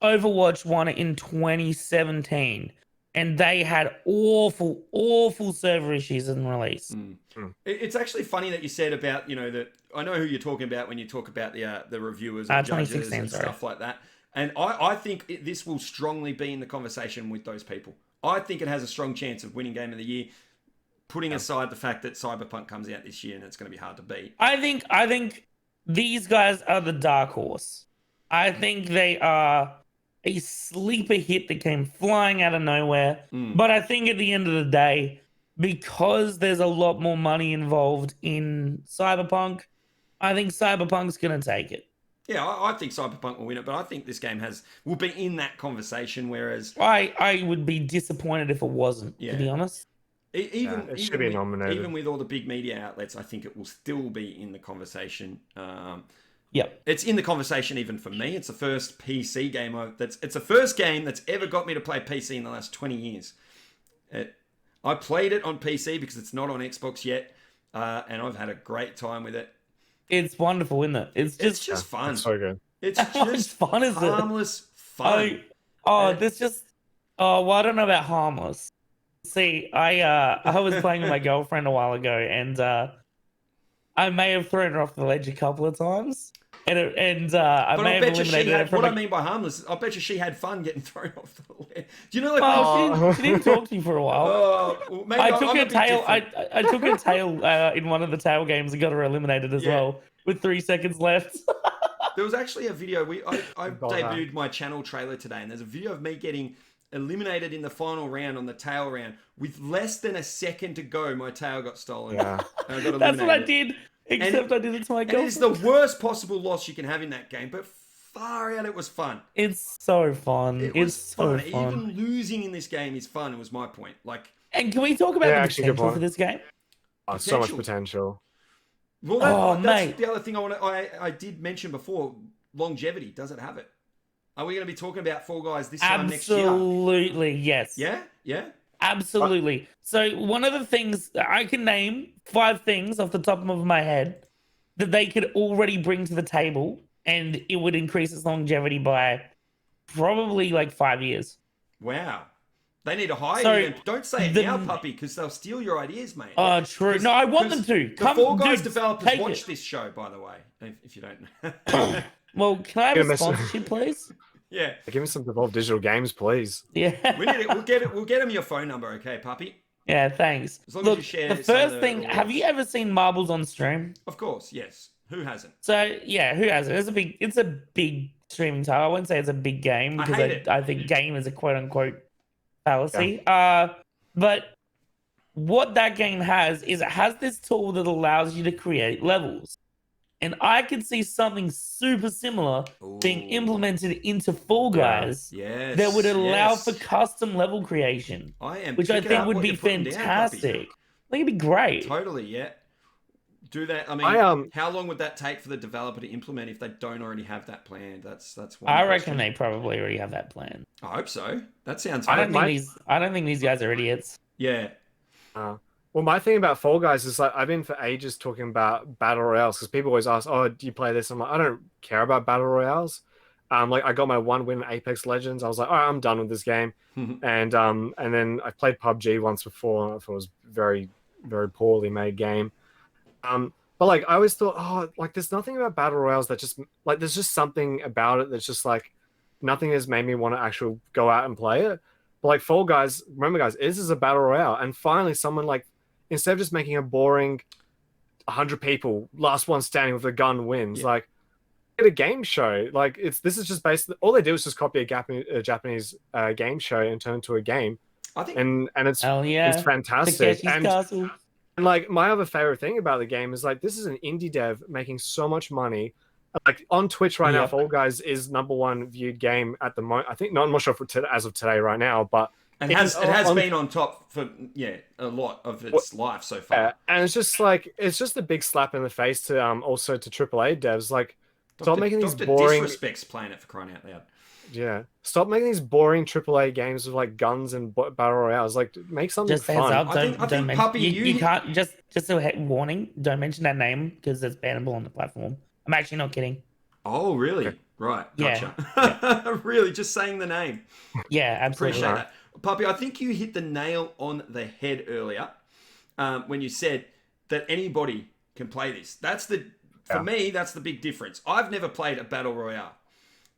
Overwatch won it in 2017, and they had awful server issues in release.
It's actually funny that you said about, that I know who you're talking about when you talk about the reviewers and judges and stuff like that. And I think this will strongly be in the conversation with those people. I think it has a strong chance of winning Game of the Year, putting aside the fact that Cyberpunk comes out this year and it's going to be hard to beat.
I think these guys are the dark horse. I think they are a sleeper hit that came flying out of nowhere. But I think at the end of the day, because there's a lot more money involved in Cyberpunk, I think Cyberpunk's going to take it.
Yeah, I think Cyberpunk will win it, but I think this game will be in that conversation, whereas...
I would be disappointed if it wasn't, to be honest.
It should be nominated.
Even with all the big media outlets, I think it will still be in the conversation.
Yep.
It's in the conversation even for me. It's the first PC game it's the first game that's ever got me to play PC in the last 20 years. I played it on PC because it's not on Xbox yet, and I've had a great time with it.
It's wonderful, isn't it? It's just
fun.
It's so good.
It's just
fun, is
harmless fun.
I don't know about harmless. See, I was playing with my girlfriend a while ago, and I may have thrown her off the ledge a couple of times. I may have eliminated her from...
What I mean by harmless, I bet you she had fun getting thrown off the ledge. Do you know, like...
she didn't talk to me for a while. I took her tail in one of the tail games and got her eliminated as well, with 3 seconds left.
There was actually a video, I debuted my channel trailer today, and there's a video of me getting eliminated in the final round on the tail round. With less than a second to go, my tail got stolen.
Yeah.
And I got eliminated.
That's what I did. Except I did it to my girlfriend.
It is the worst possible loss you can have in that game, but far out it was fun.
It's so fun. It's so fun.
Even losing in this game is fun, was my point. Like,
and can we talk about the potential for this game?
So much potential.
Well, that's
mate.
the other thing I did mention before. Longevity. Does it have it? Are we going to be talking about Fall Guys this time next year?
Absolutely, yes.
Yeah.
Absolutely. So one of the things I can name 5 things off the top of my head that they could already bring to the table, and it would increase its longevity by probably like 5 years.
Wow. They need to hire
So,
you. Then. Don't say it now, puppy, because they'll steal your ideas, mate.
Oh, true. No, I want them to.
The Fall Guys developers watch this show, by the way, if you don't know.
Well, can I have a sponsorship, please?
Yeah.
Give me some Devolve Digital games, please.
Yeah.
We'll get him your phone number, okay, puppy?
Yeah, thanks.
As long
Look,
as you share
the first thing, have you ever seen Marbles on stream?
Of course, yes. Who hasn't?
So yeah, who hasn't? It's a big streaming title. I wouldn't say it's a big game because I think game is a quote unquote fallacy.
Yeah.
But what that game has is it has this tool that allows you to create levels. And I could see something super similar being implemented into Fall Guys that would allow for custom level creation. Which I think would be fantastic. I think it'd be great.
Totally, yeah. Do that. I mean, how long would that take for the developer to implement if they don't already have that planned? That's one.
I reckon they probably already have that plan.
I hope so. That sounds.
I don't think these guys are idiots.
Yeah.
Well, my thing about Fall Guys is like I've been for ages talking about battle royales because people always ask, "Oh, do you play this?" I'm like, I don't care about battle royales. Like I got my 1 win in Apex Legends. I was like, all right, I'm done with this game. And then I played PUBG once before. And I thought it was very, very poorly made game. But like I always thought, oh, like there's nothing about battle royales that just like there's just something about it that's just like nothing has made me want to actually go out and play it. But like Fall Guys, remember guys, this is a battle royale, and finally someone like instead of just making a boring 100 people last one standing with a gun wins, like get a game show. Like this is just basically all they do is just copy a Japanese game show and turn it into a game.
I think
and it's fantastic. And like my other favorite thing about the game is like this is an indie dev making so much money. Like on Twitch right now, Fall Guys is #1 viewed game at the moment. I think I'm not sure as of today right now, but
it has been on top for a lot of its life so far.
And it's just like it's just a big slap in the face to also to AAA devs. Like stop making these boring
Disrespect's playing it for crying out loud.
Yeah, stop making these boring AAA games with like guns and battle royales. Like, make something
just
fun.
Heads up, don't Puppy, you can't just a warning. Don't mention that name because it's bannable on the platform. I'm actually not kidding.
Oh, really? Okay. Right. Gotcha.
Yeah.
Really, just saying the name.
Yeah, absolutely.
Appreciate that, Puppy. I think you hit the nail on the head earlier when you said that anybody can play this. For me, that's the big difference. I've never played a battle royale.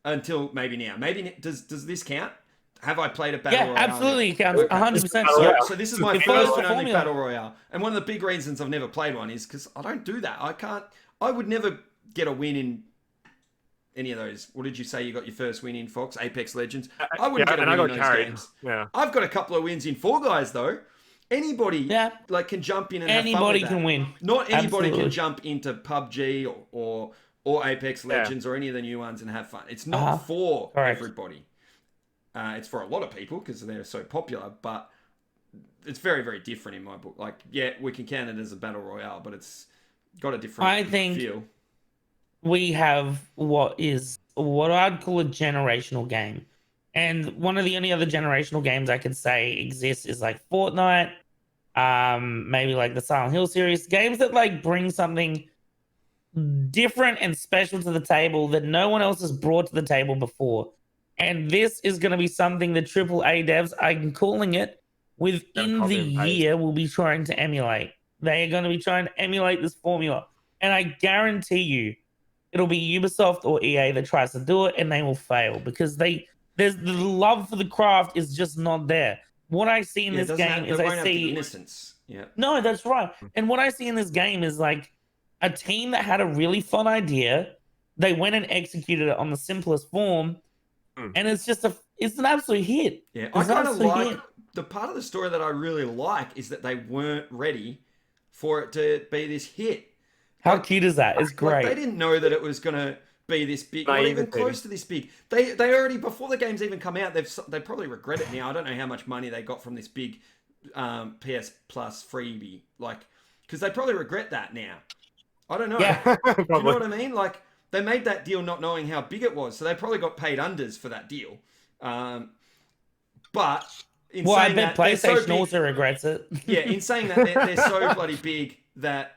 Until maybe now. Maybe does this count? Have I played a battle royale?
Yeah, absolutely it counts. 100%.
So this is my first and only battle royale. And one of the big reasons I've never played one is because I don't do that. I would never get a win in any of those. What did you say you got your first win in, Fox? Apex Legends? I wouldn't get a win in those games. Yeah. I've got a couple of wins in Fall Guys though. Anybody can jump in and have fun with that.
Can win.
Not anybody can jump into PUBG or Apex Legends or any of the new ones and have fun. It's not for everybody. It's for a lot of people because they're so popular, but it's very, very different in my book. Like, we can count it as a battle royale, but it's got a different feel.
We have what I'd call a generational game. And one of the only other generational games I could say exists is like Fortnite, maybe like the Silent Hill series, games that like bring something different and special to the table that no one else has brought to the table before. And this is going to be something that AAA devs, I'm calling it, within the year will be trying to emulate. They are going to be trying to emulate this formula. And I guarantee you it'll be Ubisoft or EA that tries to do it and they will fail because there's the love for the craft is just not there. What I see in this game is I see
innocence. Yeah.
No, that's right. And what I see in this game is like a team that had a really fun idea. They went and executed it on the simplest form. And it's an absolute hit.
Yeah, I kind of like the part of the story that I really like is that they weren't ready for it to be this hit.
How cute is that? It's great.
They didn't know that it was going to be this big, not even close to this big. They already, before the game's even come out, they probably regret it now. I don't know how much money they got from this big PS Plus freebie, because they probably regret that now. I don't know.
Yeah.
Do you know what I mean? Like, they made that deal not knowing how big it was, so they probably got paid unders for that deal. But in
I
saying
bet
that,
PlayStation also regrets it.
Yeah, in saying that, they're so bloody big that,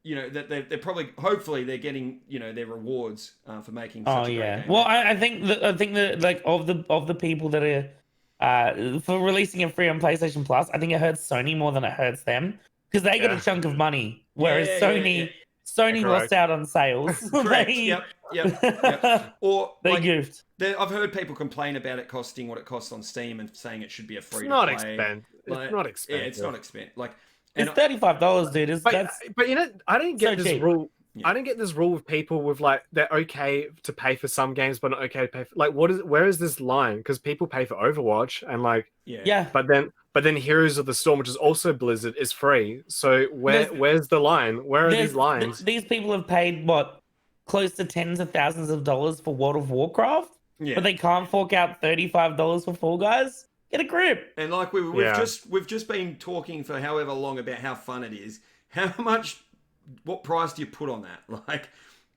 you know, that they're probably, hopefully, they're getting, you know, their rewards for making such a great game.
Well, I think that like of the people that are for releasing it free on PlayStation Plus, I think it hurts Sony more than it hurts them because they get a chunk of money, whereas Sony lost out on sales.
Correct. Yep. Or
they goofed.
I've heard people complain about it costing what it costs on Steam and saying it should be a free to play.
It's not expensive.
Yeah, it's not expensive. Like,
it's $35, dude.
But you know, I didn't get
so
this
cheap.
rule.
Yeah.
I didn't get this rule with people with like they're okay to pay for some games, but not okay to pay for like where is this line? Because people pay for Overwatch and like but then Heroes of the Storm, which is also Blizzard, is free. So where's the line? Where are these lines?
These people have paid what, close to tens of thousands of dollars for World of Warcraft, but they can't fork out $35 for Fall Guys. Get a grip.
And like we've just been talking for however long about how fun it is. What price do you put on that? Like,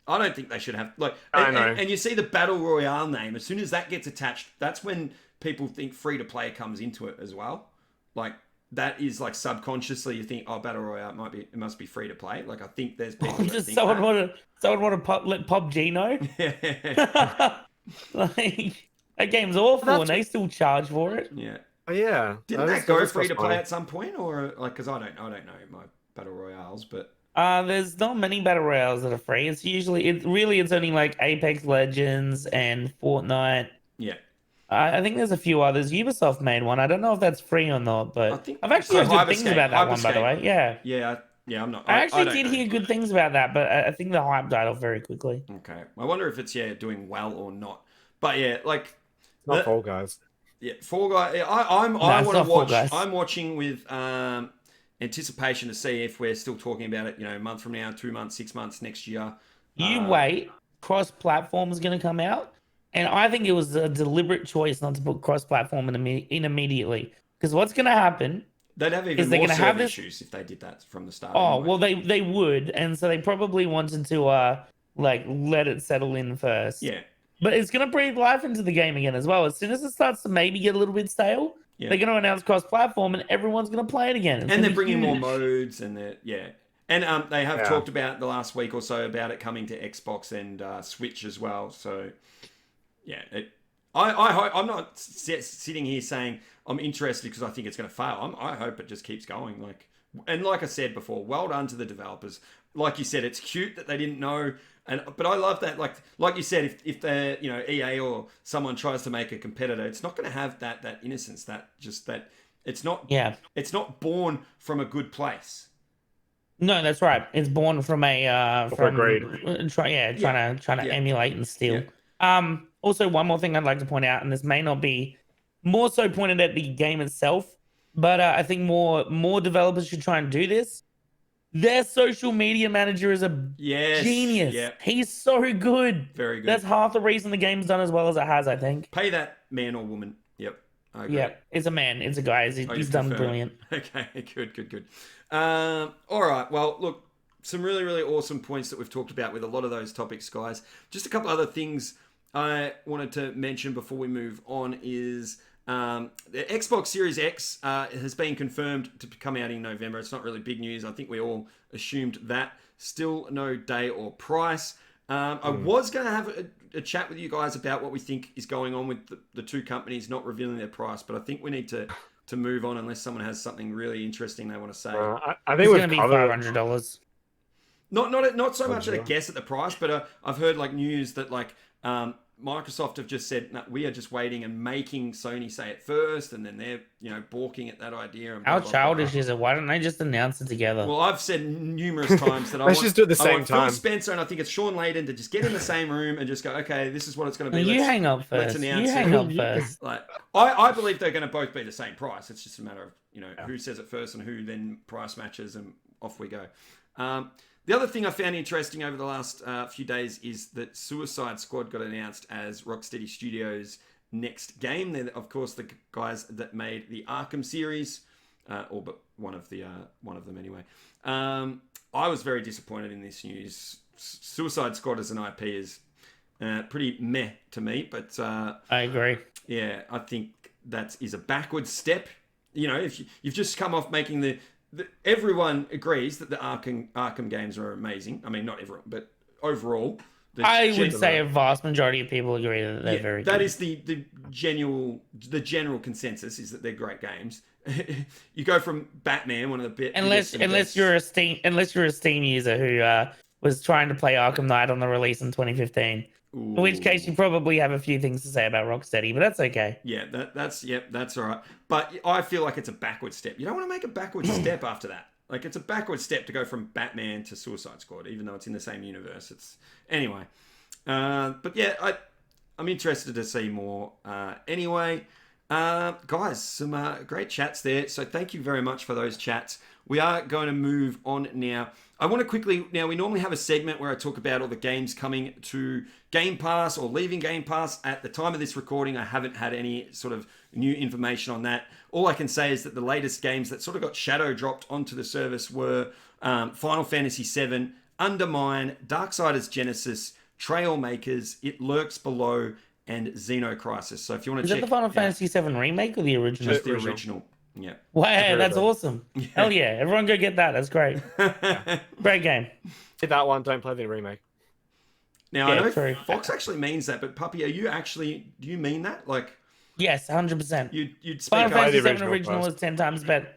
I don't think they should have like. And you see the Battle Royale name. As soon as that gets attached, that's when people think free to play comes into it as well. Like, that is like subconsciously you think, oh, Battle Royale it must be free to play. Like, I think there's people.
Does someone want to let PUBG know?
Yeah.
Like, that game's awful, and they still charge for it.
Yeah.
Oh yeah.
Didn't that go free to play at some point, or like? Because I don't know my Battle Royales, but.
There's not many battle royales that are free. It's only like Apex Legends and Fortnite.
Yeah.
I think there's a few others. Ubisoft made one. I don't know if that's free or not, but I've actually heard good things about that one, by the way. Yeah.
Yeah, I'm not.
I actually did hear good things about that, but I think the hype died off very quickly.
Okay. I wonder if it's doing well or not. But yeah, like
it's not Fall Guys.
Yeah, Fall Guys. I want to watch. I'm watching with anticipation to see if we're still talking about it, you know, a month from now, 2 months, 6 months, next year.
You wait, cross-platform is going to come out, and I think it was a deliberate choice not to put cross-platform in immediately, because what's going to happen?
They'd have even more server issues if they did that from the start.
Oh, anyway. Well, they would, and so they probably wanted to like let it settle in first.
Yeah.
But it's going to breathe life into the game again as well. As soon as it starts to maybe get a little bit stale, they're going to announce cross-platform, and everyone's going to play it again.
And they're bringing more modes, and and they have talked about the last week or so about it coming to Xbox and Switch as well. So yeah, I hope. I'm not sitting here saying I'm interested because I think it's going to fail. I hope it just keeps going. Like I said before, well done to the developers. Like you said, it's cute that they didn't know. But I love that, like you said, if they're, you know, EA or someone tries to make a competitor, it's not going to have that innocence, that it's not born from a good place.
No, that's right. It's born from a trying to emulate and steal. Yeah. Also, one more thing I'd like to point out, and this may not be more so pointed at the game itself, but I think more developers should try and do this. Their social media manager is a genius. Yep. He's so good.
Very good.
That's half the reason the game's done as well as it has, I think.
Pay that man or woman. Yep.
Yeah, it's a man. It's a guy. He's done brilliant.
Okay, good. All right. Well, look, some really, really awesome points that we've talked about with a lot of those topics, guys. Just a couple other things I wanted to mention before we move on is... the Xbox Series X has been confirmed to come out in November. It's not really big news. I think we all assumed that. Still no day or price. I was going to have a chat with you guys about what we think is going on with the two companies not revealing their price, but I think we need to move on unless someone has something really interesting they want to say.
I think
it's going to be $500.
Not so much at a guess at the price, but I've heard like news that like Microsoft have just said, no, we are just waiting and making Sony say it first, and then they're, you know, balking at that idea. And
how childish is it? Why don't they just announce it together?
Well, I've said numerous times that
let's just do it at the same time.
Phil Spencer, and I think it's Sean Layden to just get in the same room and just go, okay, this is what it's going to be.
You hang up first.
Like, I believe they're going to both be the same price. It's just a matter of, you know, who says it first and who then price matches, and off we go. The other thing I found interesting over the last few days is that Suicide Squad got announced as Rocksteady Studios' next game. They're, of course, the guys that made the Arkham series, or but one of them anyway. I was very disappointed in this news. Suicide Squad as an IP is pretty meh to me, but
I agree.
Yeah, I think that is a backward step. You know, if you've just come off making everyone agrees that the Arkham games are amazing. I mean, not everyone, but overall,
I would say a vast majority of people agree that they're very good.
That is the general consensus, is that they're great games. You go from Batman, one of the best,
unless you're a Steam user who was trying to play Arkham Knight on the release in 2015. Ooh. In which case, you probably have a few things to say about Rocksteady, but that's okay.
Yeah, that's all right. But I feel like it's a backward step. You don't want to make a backward step after that. Like, it's a backward step to go from Batman to Suicide Squad, even though it's in the same universe. Anyway. But yeah, I'm interested to see more. Anyway, guys, some great chats there. So thank you very much for those chats. We are going to move on now. I want to quickly, now we normally have a segment where I talk about all the games coming to Game Pass or leaving Game Pass. At the time of this recording, I haven't had any sort of new information on that. All I can say is that the latest games that sort of got shadow dropped onto the service were Final Fantasy VII, Undermine, Darksiders Genesis, Trailmakers, It Lurks Below, and Xenocrisis. So if you want to check...
Is that the Final Fantasy VII remake or the original?
Just the original. Yeah.
Wow, that's awesome. Yeah. Hell yeah. Everyone go get that. That's great. Great game.
Did that one, don't play the remake.
Now, I know Fox actually means that, but Puppy, do you mean that? Like...
Yes, 100%.
You'd speak
Final Fantasy VII original is 10 times better.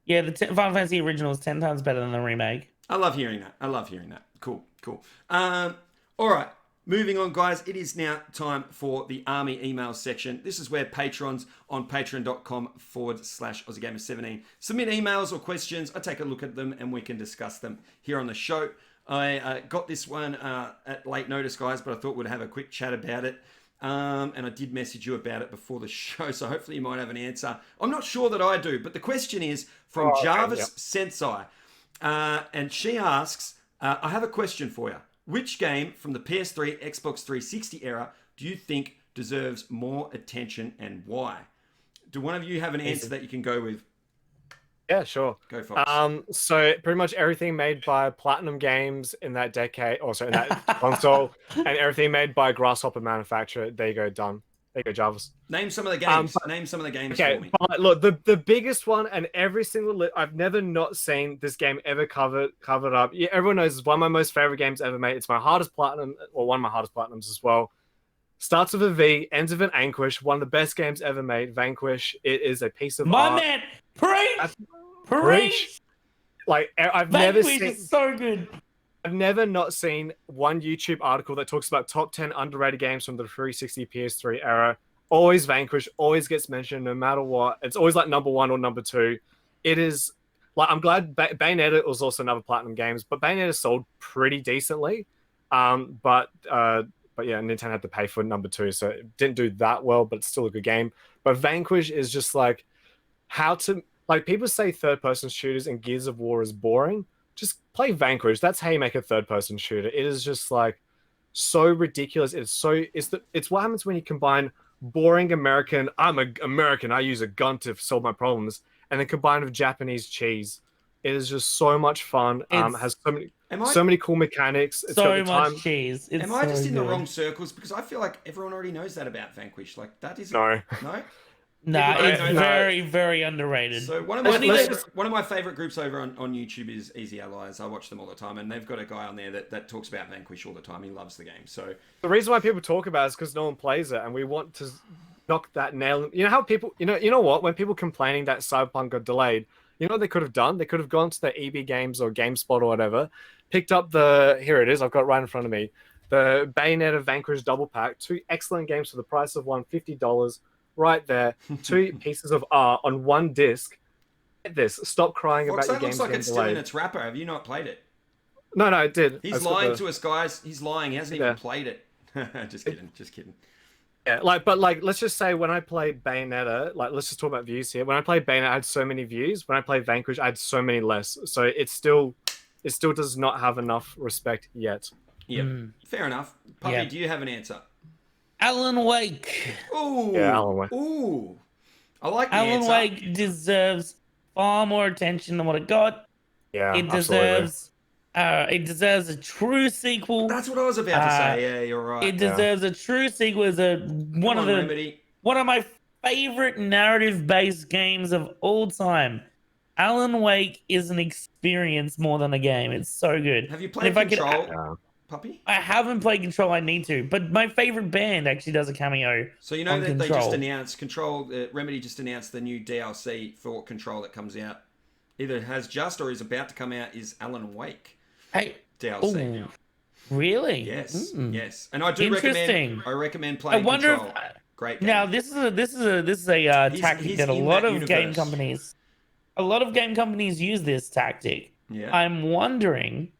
Yeah, the Final Fantasy original is 10 times better than the remake.
I love hearing that. Cool. All right. Moving on, guys. It is now time for the Army email section. This is where patrons on patreon.com/AussieGamer17 submit emails or questions. I take a look at them and we can discuss them here on the show. I got this one at late notice, guys, but I thought we'd have a quick chat about it. And I did message you about it before the show, so hopefully you might have an answer. I'm not sure that I do, but the question is from Jarvis Sensei. And she asks, I have a question for you. Which game from the PS3, Xbox 360 era do you think deserves more attention and why? Do one of you have an answer that you can go with?
Yeah, sure.
Go for it.
So pretty much everything made by Platinum Games in that decade, in that console, and everything made by Grasshopper Manufacturer. There you go, done. There you go, Jarvis.
Name some of the games. Name some of the games for me.
But look, the biggest one, and every single I've never not seen this game ever covered up. Yeah, everyone knows it's one of my most favorite games ever made. It's my hardest platinum, or one of my hardest platinums as well. Starts with a V, ends with an Anguish. One of the best games ever made. Vanquish. It is a piece of art.
My man, preach.
Like I've
Vanquish
never seen.
Is so good.
I've never not seen one YouTube article that talks about top 10 underrated games from the 360 PS3 era. Always Vanquish, always gets mentioned no matter what. It's always like number 1 or number 2. It is like, I'm glad Bayonetta was also another Platinum Games, but Bayonetta sold pretty decently. But yeah, Nintendo had to pay for number 2, so it didn't do that well, but it's still a good game. But Vanquish is just like people say third-person shooters and Gears of War is boring. Just play Vanquish. That's how you make a third-person shooter. It is just like so ridiculous. It's what happens when you combine boring American, I'm an American, I use a gun to solve my problems, and then combined with Japanese cheese. It is just so much fun. Has so many cool mechanics. It's
so much cheese.
Am I just in the wrong circles? Because I feel like everyone already knows that about Vanquish. Like that is
no.
Nah, it's very, very underrated.
So one of my favorite groups over on YouTube is Easy Allies. I watch them all the time, and they've got a guy on there that talks about Vanquish all the time. He loves the game. So
the reason why people talk about it is because no one plays it, and we want to knock that nail. You know how people, you know what? When people complaining that Cyberpunk got delayed, you know what they could have done? They could have gone to the EB Games or GameSpot or whatever, picked up here it is. I've got it right in front of me. The Bayonetta Vanquish double pack, 2 excellent games for the price of one, $50. Right there, 2 pieces of art on 1 disc. Get this. Stop crying about your games.
Looks like it's still in its wrapper. Have you not played it?
No, it did.
He's lying to us, guys. He's lying. He hasn't even played it. Just kidding.
Yeah, but let's just say when I played Bayonetta, let's just talk about views here. When I played Bayonetta, I had so many views. When I played Vanquish, I had so many less. So it still does not have enough respect yet.
Yeah, fair enough. Puppy, do you have an answer?
Alan Wake.
Ooh.
Yeah, Alan Wake.
Ooh. I like the
Alan
answer.
Wake deserves far more attention than what it got.
Yeah,
it deserves It deserves a true sequel.
That's what I was about to say. Yeah, you're right.
It deserves a true sequel. As one of my favorite narrative-based games of all time. Alan Wake is an experience more than a game. It's so good.
Have you played Control, Puppy?
I haven't played Control. I need to. But my favorite band actually does a cameo.
So you know that they just announced Control. Remedy just announced the new DLC for Control that comes out. Either has just or is about to come out. Is Alan Wake DLC?
Ooh, really?
Yes, yes. And I do recommend. I recommend playing Control. Great game.
Now this is a tactic that a lot of game companies use this tactic.
Yeah.
I'm wondering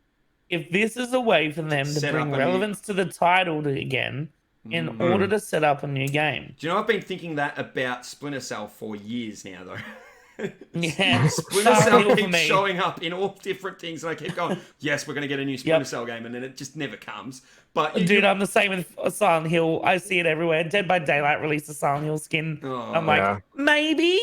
if this is a way for them to bring relevance to the title again in order to set up a new game.
Do you know I've been thinking that about Splinter Cell for years now, though.
Yeah,
Splinter Cell keeps showing up in all different things, and I keep going, yes, we're going to get a new Splinter Cell game, and then it just never comes. But
dude, I'm the same with Silent Hill. I see it everywhere. Dead by Daylight released a Silent Hill skin. I'm like, maybe,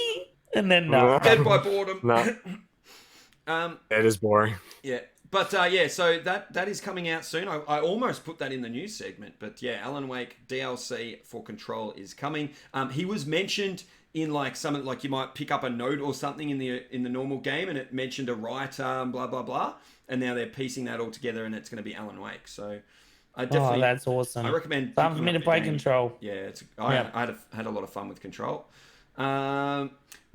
and then no.
Dead by boredom.
No. It is boring.
Yeah. But yeah, so that is coming out soon. I almost put that in the news segment, but yeah, Alan Wake DLC for Control is coming. He was mentioned in like something like you might pick up a note or something in the normal game, and it mentioned a writer, blah blah blah, and now they're piecing that all together, and it's going to be Alan Wake. So I definitely,
that's awesome.
I recommend.
Time for me to play Control.
Yeah, I had a lot of fun with Control.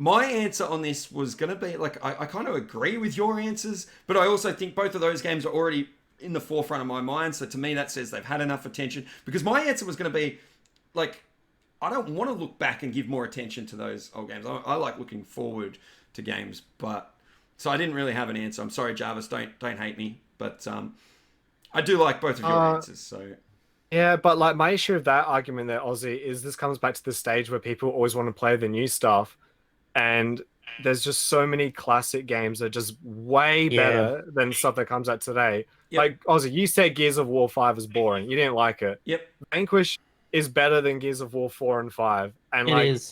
My answer on this was going to be like, I kind of agree with your answers, but I also think both of those games are already in the forefront of my mind. So to me, that says they've had enough attention, because my answer was going to be like, I don't want to look back and give more attention to those old games. I like looking forward to games, but so I didn't really have an answer. I'm sorry, Jarvis, don't hate me, but I do like both of your answers. So
yeah, but like my issue with that argument there, Aussie, is this comes back to the stage where people always want to play the new stuff. And there's just so many classic games that are just way better than stuff that comes out today. Yep. Like, Ozzy, you said Gears of War 5 is boring. You didn't like it.
Yep.
Vanquish is better than Gears of War 4 and 5. And it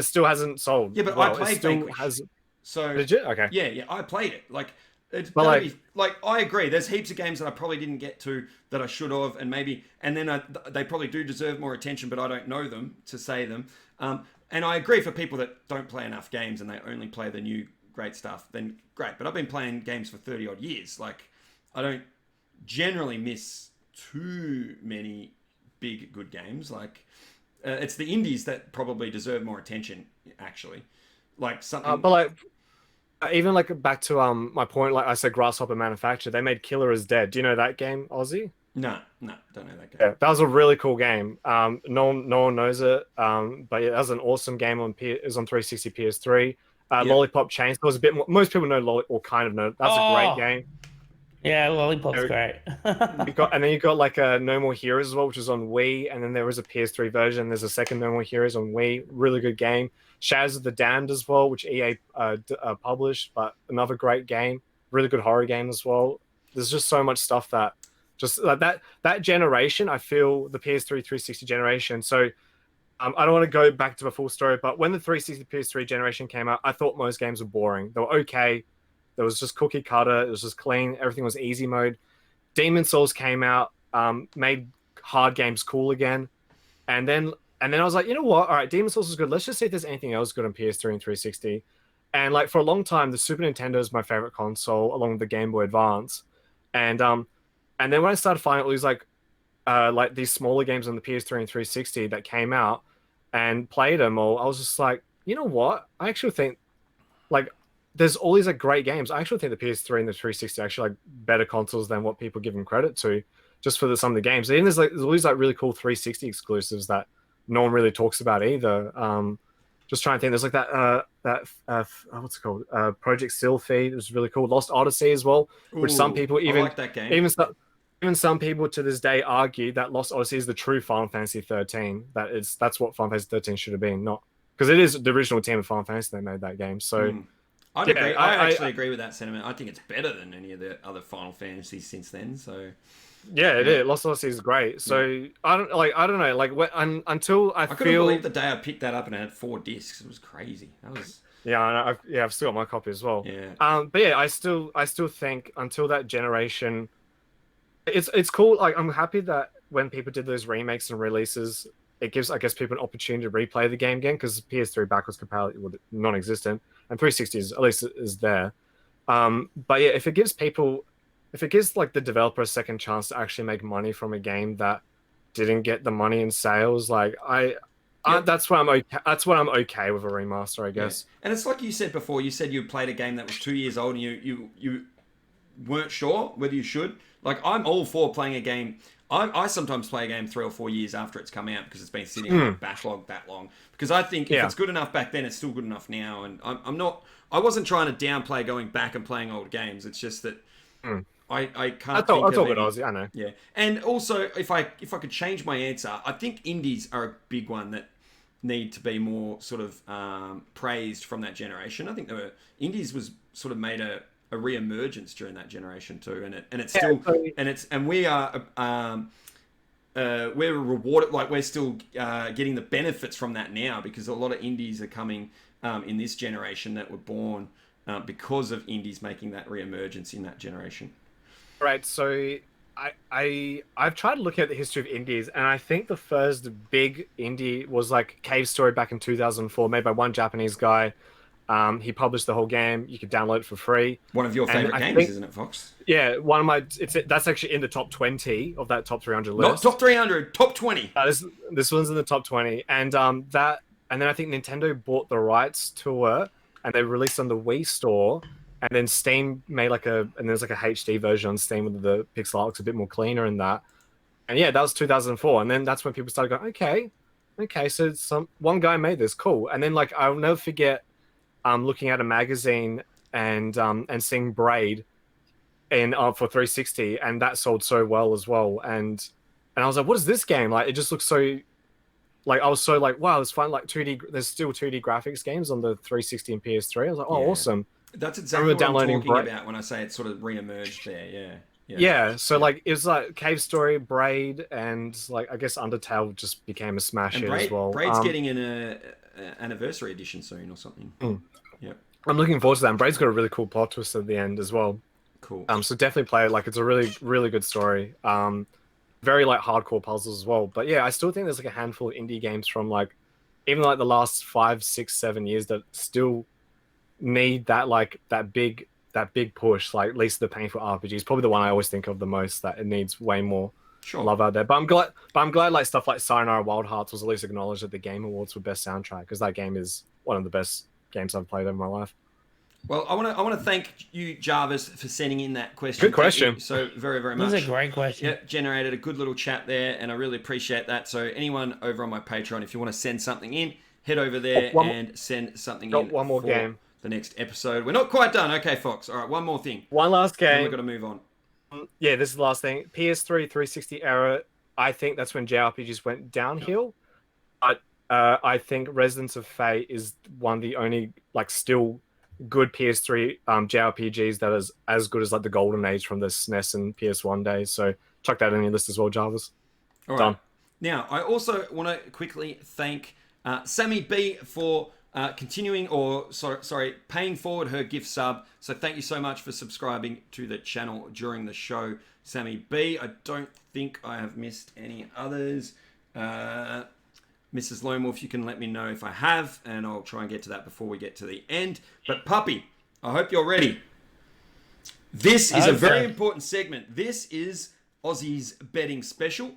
still hasn't sold.
Yeah, but I played Vanquish. So
did you? Okay.
Yeah, I played it. Like, it's like I agree. There's heaps of games that I probably didn't get to that I should have, and then they probably do deserve more attention, but I don't know them to say them. And I agree, for people that don't play enough games and they only play the new great stuff, then great. But I've been playing games for 30 odd years. Like, I don't generally miss too many big good games. Like, it's the indies that probably deserve more attention, actually. Like something.
But like, even like back to my point, like I said, Grasshopper Manufacture, they made Killer is Dead. Do you know that game, Aussie?
No, don't know that game.
Yeah, that was a really cool game. No one knows it. But yeah, that was an awesome game it was on 360 PS3. Lollipop Chainsaw was a bit more, most people know or kind of know. That's a great game.
Yeah, Lollipop's great.
And then you got like No More Heroes as well, which is on Wii, and then there was a PS3 version. There's a second No More Heroes on Wii. Really good game. Shadows of the Damned as well, which EA published, but another great game. Really good horror game as well. There's just so much stuff that just like that generation, I feel the PS3 360 generation. So I don't want to go back to the full story, but when the 360 PS3 generation came out, I thought most games were boring. They were okay. There was just cookie cutter. It was just clean. Everything was easy mode. Demon Souls came out, made hard games cool again. And then I was like, you know what? All right, Demon Souls is good. Let's just see if there's anything else good on PS3 and 360. And like for a long time, the Super Nintendo is my favorite console, along with the Game Boy Advance. And then when I started finding all these like these smaller games on the PS3 and 360 that came out and played them all, I was just like, you know what? I actually think like there's all these like great games. I actually think the PS3 and the 360 are actually like better consoles than what people give them credit to, just for some of the games. And there's all these like really cool 360 exclusives that no one really talks about either. Just trying to think. There's like what's it called? Project Sylphie. It was really cool. Lost Odyssey as well, which some people
I like that game.
Even some people to this day argue that Lost Odyssey is the true Final Fantasy 13. That's what Final Fantasy 13 should have been, not because it is the original team of Final Fantasy that made that game. So
I'd agree. I actually agree with that sentiment. I think it's better than any of the other Final Fantasies since then. So
yeah, it is. Lost Odyssey is great. So I don't know. Like until I
couldn't believe the day I picked that up and it had 4 discs. It was crazy.
Yeah, I've still got my copy as well.
Yeah.
But yeah, I still think until that generation, it's cool. Like I'm happy that when people did those remakes and releases, it gives, I guess, people an opportunity to replay the game again, because PS3 backwards compatibility was non-existent, and 360 is, at least is there. But yeah, if it gives like the developer a second chance to actually make money from a game that didn't get the money in sales, like that's what I'm okay. That's what I'm okay with a remaster, I guess.
Yeah. And it's like you said before. You said you played a game that was 2 years old, and you weren't sure whether you should. Like, I'm all for playing a game. I sometimes play a game 3 or 4 years after it's come out because it's been sitting on a backlog that long. Because I think if it's good enough back then, it's still good enough now. And I'm not. I wasn't trying to downplay going back and playing old games. It's just that I can't think of any.
Aussie, I know.
Yeah, and also if I could change my answer, I think indies are a big one that need to be more sort of praised from that generation. I think indies was sort of made a re-emergence during that generation too, and it's still and we are we're rewarded, like we're still getting the benefits from that now, because a lot of indies are coming in this generation that were born because of indies making that re-emergence in that generation.
Right, so I've tried to look at the history of indies, and I think the first big indie was like Cave Story back in 2004, made by one Japanese guy. He published the whole game. You could download it for free.
One of your favorite games, isn't it, Fox?
Yeah, one of my. That's actually in the top 20 of that top 300
Not
list.
top 300, top 20.
This one's in the top 20, and then I think Nintendo bought the rights to it, and they released on the Wii store. And then Steam made and there's like a HD version on Steam with the pixel art looks a bit more cleaner in that. And yeah, that was 2004. And then that's when people started going, okay, so one guy made this, cool. And then like I'll never forget looking at a magazine and seeing Braid for 360, and that sold so well as well. And I was like, what is this game? Like, it just looks so. Like, I was so like, wow, it's fun. Like 2D, there's still 2D graphics games on the 360 and PS3. I was like, oh, awesome.
That's exactly what I'm talking about when I say it sort of re-emerged there. Yeah.
So like it was like Cave Story, Braid, and like I guess Undertale just became a smash hit as well.
Braid's getting an anniversary edition soon or something. Yep.
I'm looking forward to that. And Braid's got a really cool plot twist at the end as well.
Cool.
So definitely play it. Like it's a really, really good story. Very like hardcore puzzles as well. But yeah, I still think there's like a handful of indie games from like even like the last 5, 6, 7 years that still need that big push, like at least the painful RPG is probably the one I always think of the most, that it needs way more love out there. But I'm glad like stuff like Sayonara Wild Hearts was at least acknowledged at the Game Awards for best soundtrack, because that game is one of the best games I've played in my life.
Well, I want to thank you, Jarvis, for sending in that question.
Good question.
So very, very much.
That's a great question.
Yep, generated a good little chat there, and I really appreciate that. So anyone over on my Patreon, if you want to send something in, head over there and send something in.
One more game.
The next episode. We're not quite done. Okay, Fox. All right, one more thing.
One last game.
Then we've got to move on.
Yeah, this is the last thing. PS3 360 era. I think that's when JRPGs went downhill. But I think Residence of Fate is one of the only like still good PS3 JRPGs that is as good as like the golden age from the SNES and PS1 days. So chuck that in your list as well, Jarvis.
All right. Done. Now, I also want to quickly thank Sammy B for paying forward her gift sub. So thank you so much for subscribing to the channel during the show, Sammy B. I don't think I have missed any others. Mrs. Lone Wolf, you can let me know if I have, and I'll try and get to that before we get to the end. But Puppy, I hope you're ready. This is a very important segment. This is Aussie's betting special.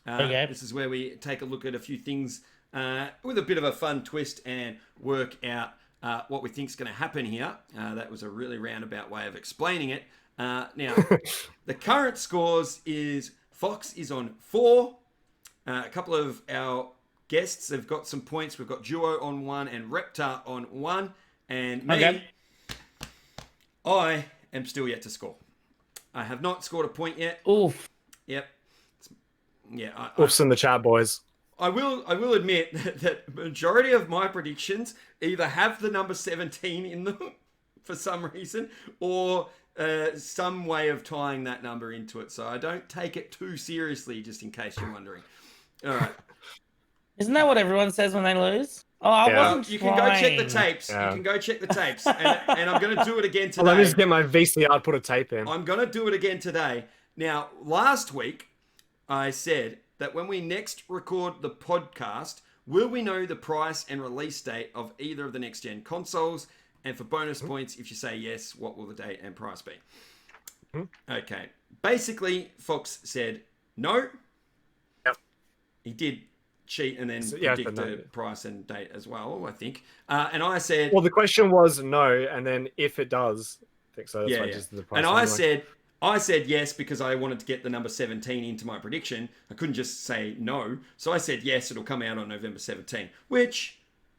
This is where we take a look at a few things with a bit of a fun twist and work out what we think is going to happen here. That was a really roundabout way of explaining it. Now, the current scores is Fox is on 4. A couple of our guests have got some points. We've got Duo on 1 and Reptar on 1. And me, I am still yet to score. I have not scored a point yet.
Oof.
Yep. Yeah.
Oofs in the chat, boys.
I will admit that majority of my predictions either have the number 17 in them for some reason, or some way of tying that number into it. So I don't take it too seriously, just in case you're wondering. All right.
Isn't that what everyone says when they lose? Oh, I
Yeah.
wasn't
You can go check the
trying.
tapes.
Yeah.
You can go check the tapes. And I'm going to do it again today.
Well, let me just get my VCR, put a tape in.
I'm going to do it again today. Now, last week, I said that when we next record the podcast, will we know the price and release date of either of the next-gen consoles? And for bonus points, if you say yes, what will the date and price be? Okay. Basically, Fox said no.
Yep.
He did cheat and then
Yeah,
predict
no.
the price and date as well, I think. And I said...
Well, the question was no, and then if it does, I think so. That's why I just did the price.
And
anyway.
I said yes because I wanted to get the number 17 into my prediction. I couldn't just say no. So I said yes, it'll come out on November 17, which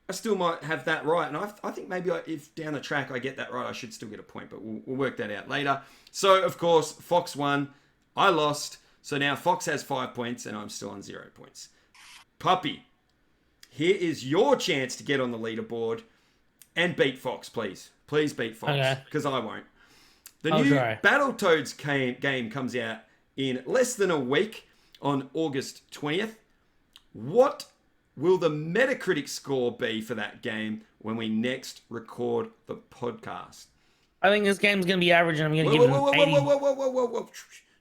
I still might have that right. And I think maybe if down the track I get that right, I should still get a point, but we'll work that out later. So, of course, Fox won. I lost. So now Fox has 5 points and I'm still on 0 points. Puppy, here is your chance to get on the leaderboard and beat Fox, please. Please beat Fox, because I won't. The new Battletoads game comes out in less than a week on August 20th. What will the Metacritic score be for that game when we next record the podcast?
I think this game's going to be average, and I'm going to give it an 80.
Whoa.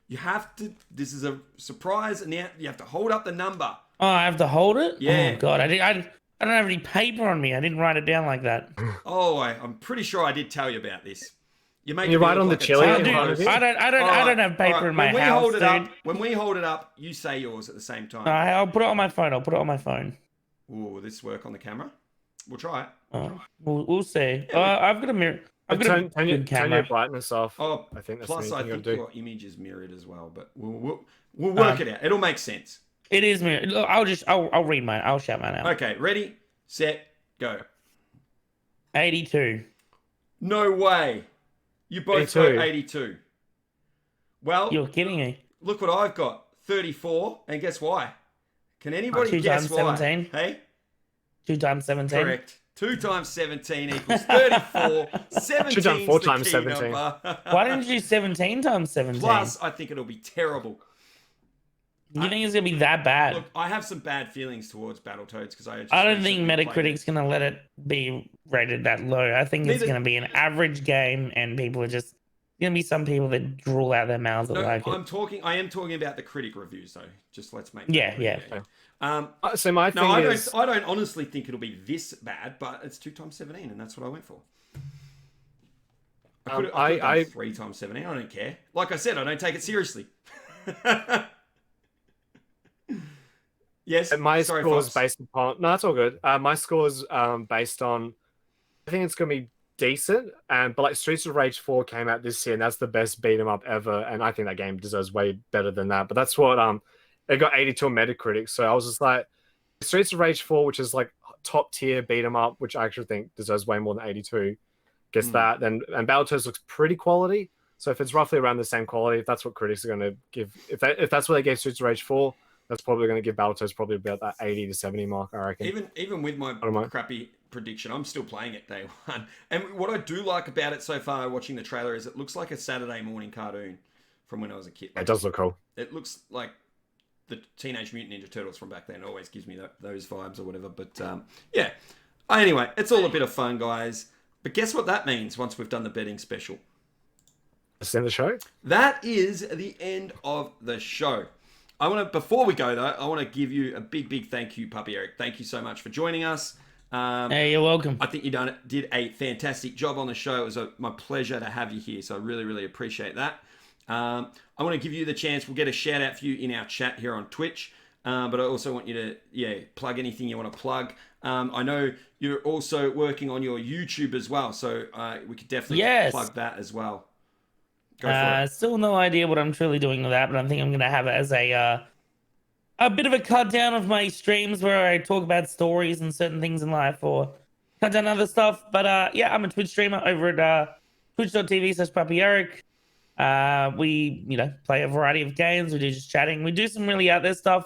You have to... This is a surprise, and you have to hold up the number.
Oh, I have to hold it?
Yeah.
Oh, God. I don't have any paper on me. I didn't write it down like that.
Oh, I'm pretty sure I did tell you about this. You
write on the chili.
I don't have paper in my house, dude.
When we hold it up, you say yours at the same time.
I'll put it on my phone.
Ooh, will this work on the camera? We'll try it.
Oh, we'll see. I've got a mirror.
Turn your brightness off.
Oh,
I think that's
plus
the
I
thing
think
do.
your image is mirrored as well, but we'll work it out. It'll make sense.
It is mirrored. Look, I'll read mine. I'll shout mine out.
Okay, ready, set, go.
82.
No way. You both
82.
got 82. Well,
You're kidding me.
Look what I've got. 34. And guess why? Can anybody
2
guess
times
why?
17.
Hey?
2 times 17.
Correct. 2 times 17 equals 34. 17
Should've done 4 times
the key
17.
number.
Why didn't you do 17 times 17?
Plus, I think it'll be terrible.
You think it's going to be that bad?
Look, I have some bad feelings towards Battletoads because
I don't think Metacritic's going to let it be rated that low. I think it's going to be an average game, and people are just going to be some people that drool out their mouths that like it.
I am talking about the critic reviews though. Just let's make
yeah.
So my thing is,
I don't honestly think it'll be this bad, but it's 2 times 17, and that's what I went for. I could have done 3 times 17. I don't care. Like I said, I don't take it seriously. Yes.
my score is based upon. No, that's all good. My score is based on. I think it's gonna be decent, but like Streets of Rage 4 came out this year, and that's the best beat 'em up ever, and I think that game deserves way better than that. But that's what it got 82 on Metacritic, so I was just like, Streets of Rage 4, which is like top tier beat 'em up, which I actually think deserves way more than 82, gets that. And Battletoads looks pretty quality, so if it's roughly around the same quality, if that's what critics are gonna give, if that's what they gave Streets of Rage 4. That's probably going to give Battletoads probably about that 80 to 70 mark, I reckon.
Even with my crappy prediction, I'm still playing it day one. And what I do like about it so far, watching the trailer, is it looks like a Saturday morning cartoon from when I was a kid.
It does look cool.
It looks like the Teenage Mutant Ninja Turtles from back then. It always gives me those vibes or whatever. But yeah. Anyway, it's all a bit of fun, guys. But guess what that means once we've done the betting special?
That's the end of the show?
That is the end of the show. Before we go though, I want to give you a big thank you, PappiEric. Thank you so much for joining us.
Hey, you're welcome.
I think you did a fantastic job on the show. It was my pleasure to have you here, so I really appreciate that. I want to give you the chance. We'll get a shout out for you in our chat here on Twitch, but I also want you to plug anything you want to plug. I know you're also working on your YouTube as well, so we could definitely plug that as well.
Still no idea what I'm truly doing with that, but I think I'm gonna have it as a bit of a cut down of my streams where I talk about stories and certain things in life, or cut down other stuff. But I'm a Twitch streamer over at twitch.tv/PappiEric. We play a variety of games. We do just chatting. We do some really out there stuff.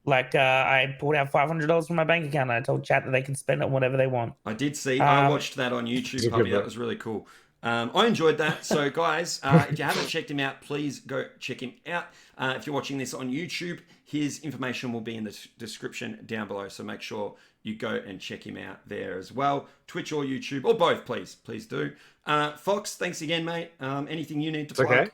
Like I pulled out $500 from my bank account, and I told chat that they could spend it on whatever they want.
I did see. I watched that on YouTube, Puppy. That was really cool. I enjoyed that. So, guys, if you haven't checked him out, please go check him out. If you're watching this on YouTube, his information will be in the description down below. So make sure you go and check him out there as well. Twitch or YouTube, or both, please do. Fox, thanks again, mate. Anything you need to plug?
Okay.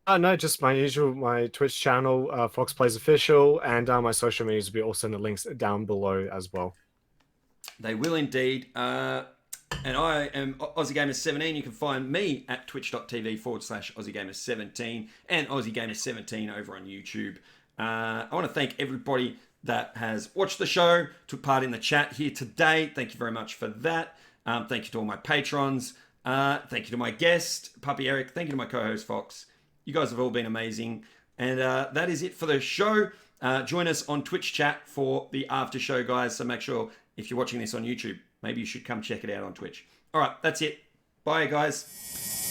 No, just my usual, my Twitch channel, Fox Plays Official, and my social medias will be also in the links down below as well.
They will indeed. And I am Aussie Gamer 17. You can find me at twitch.tv/Aussie Gamer 17 and Aussie Gamer 17 over on YouTube. I want to thank everybody that has watched the show, took part in the chat here today. Thank you very much for that. Thank you to all my patrons. Thank you to my guest, PappiEric. Thank you to my co-host, Fox. You guys have all been amazing. And that is it for the show. Join us on Twitch chat for the after show, guys. So make sure if you're watching this on YouTube, maybe you should come check it out on Twitch. All right, that's it. Bye, guys.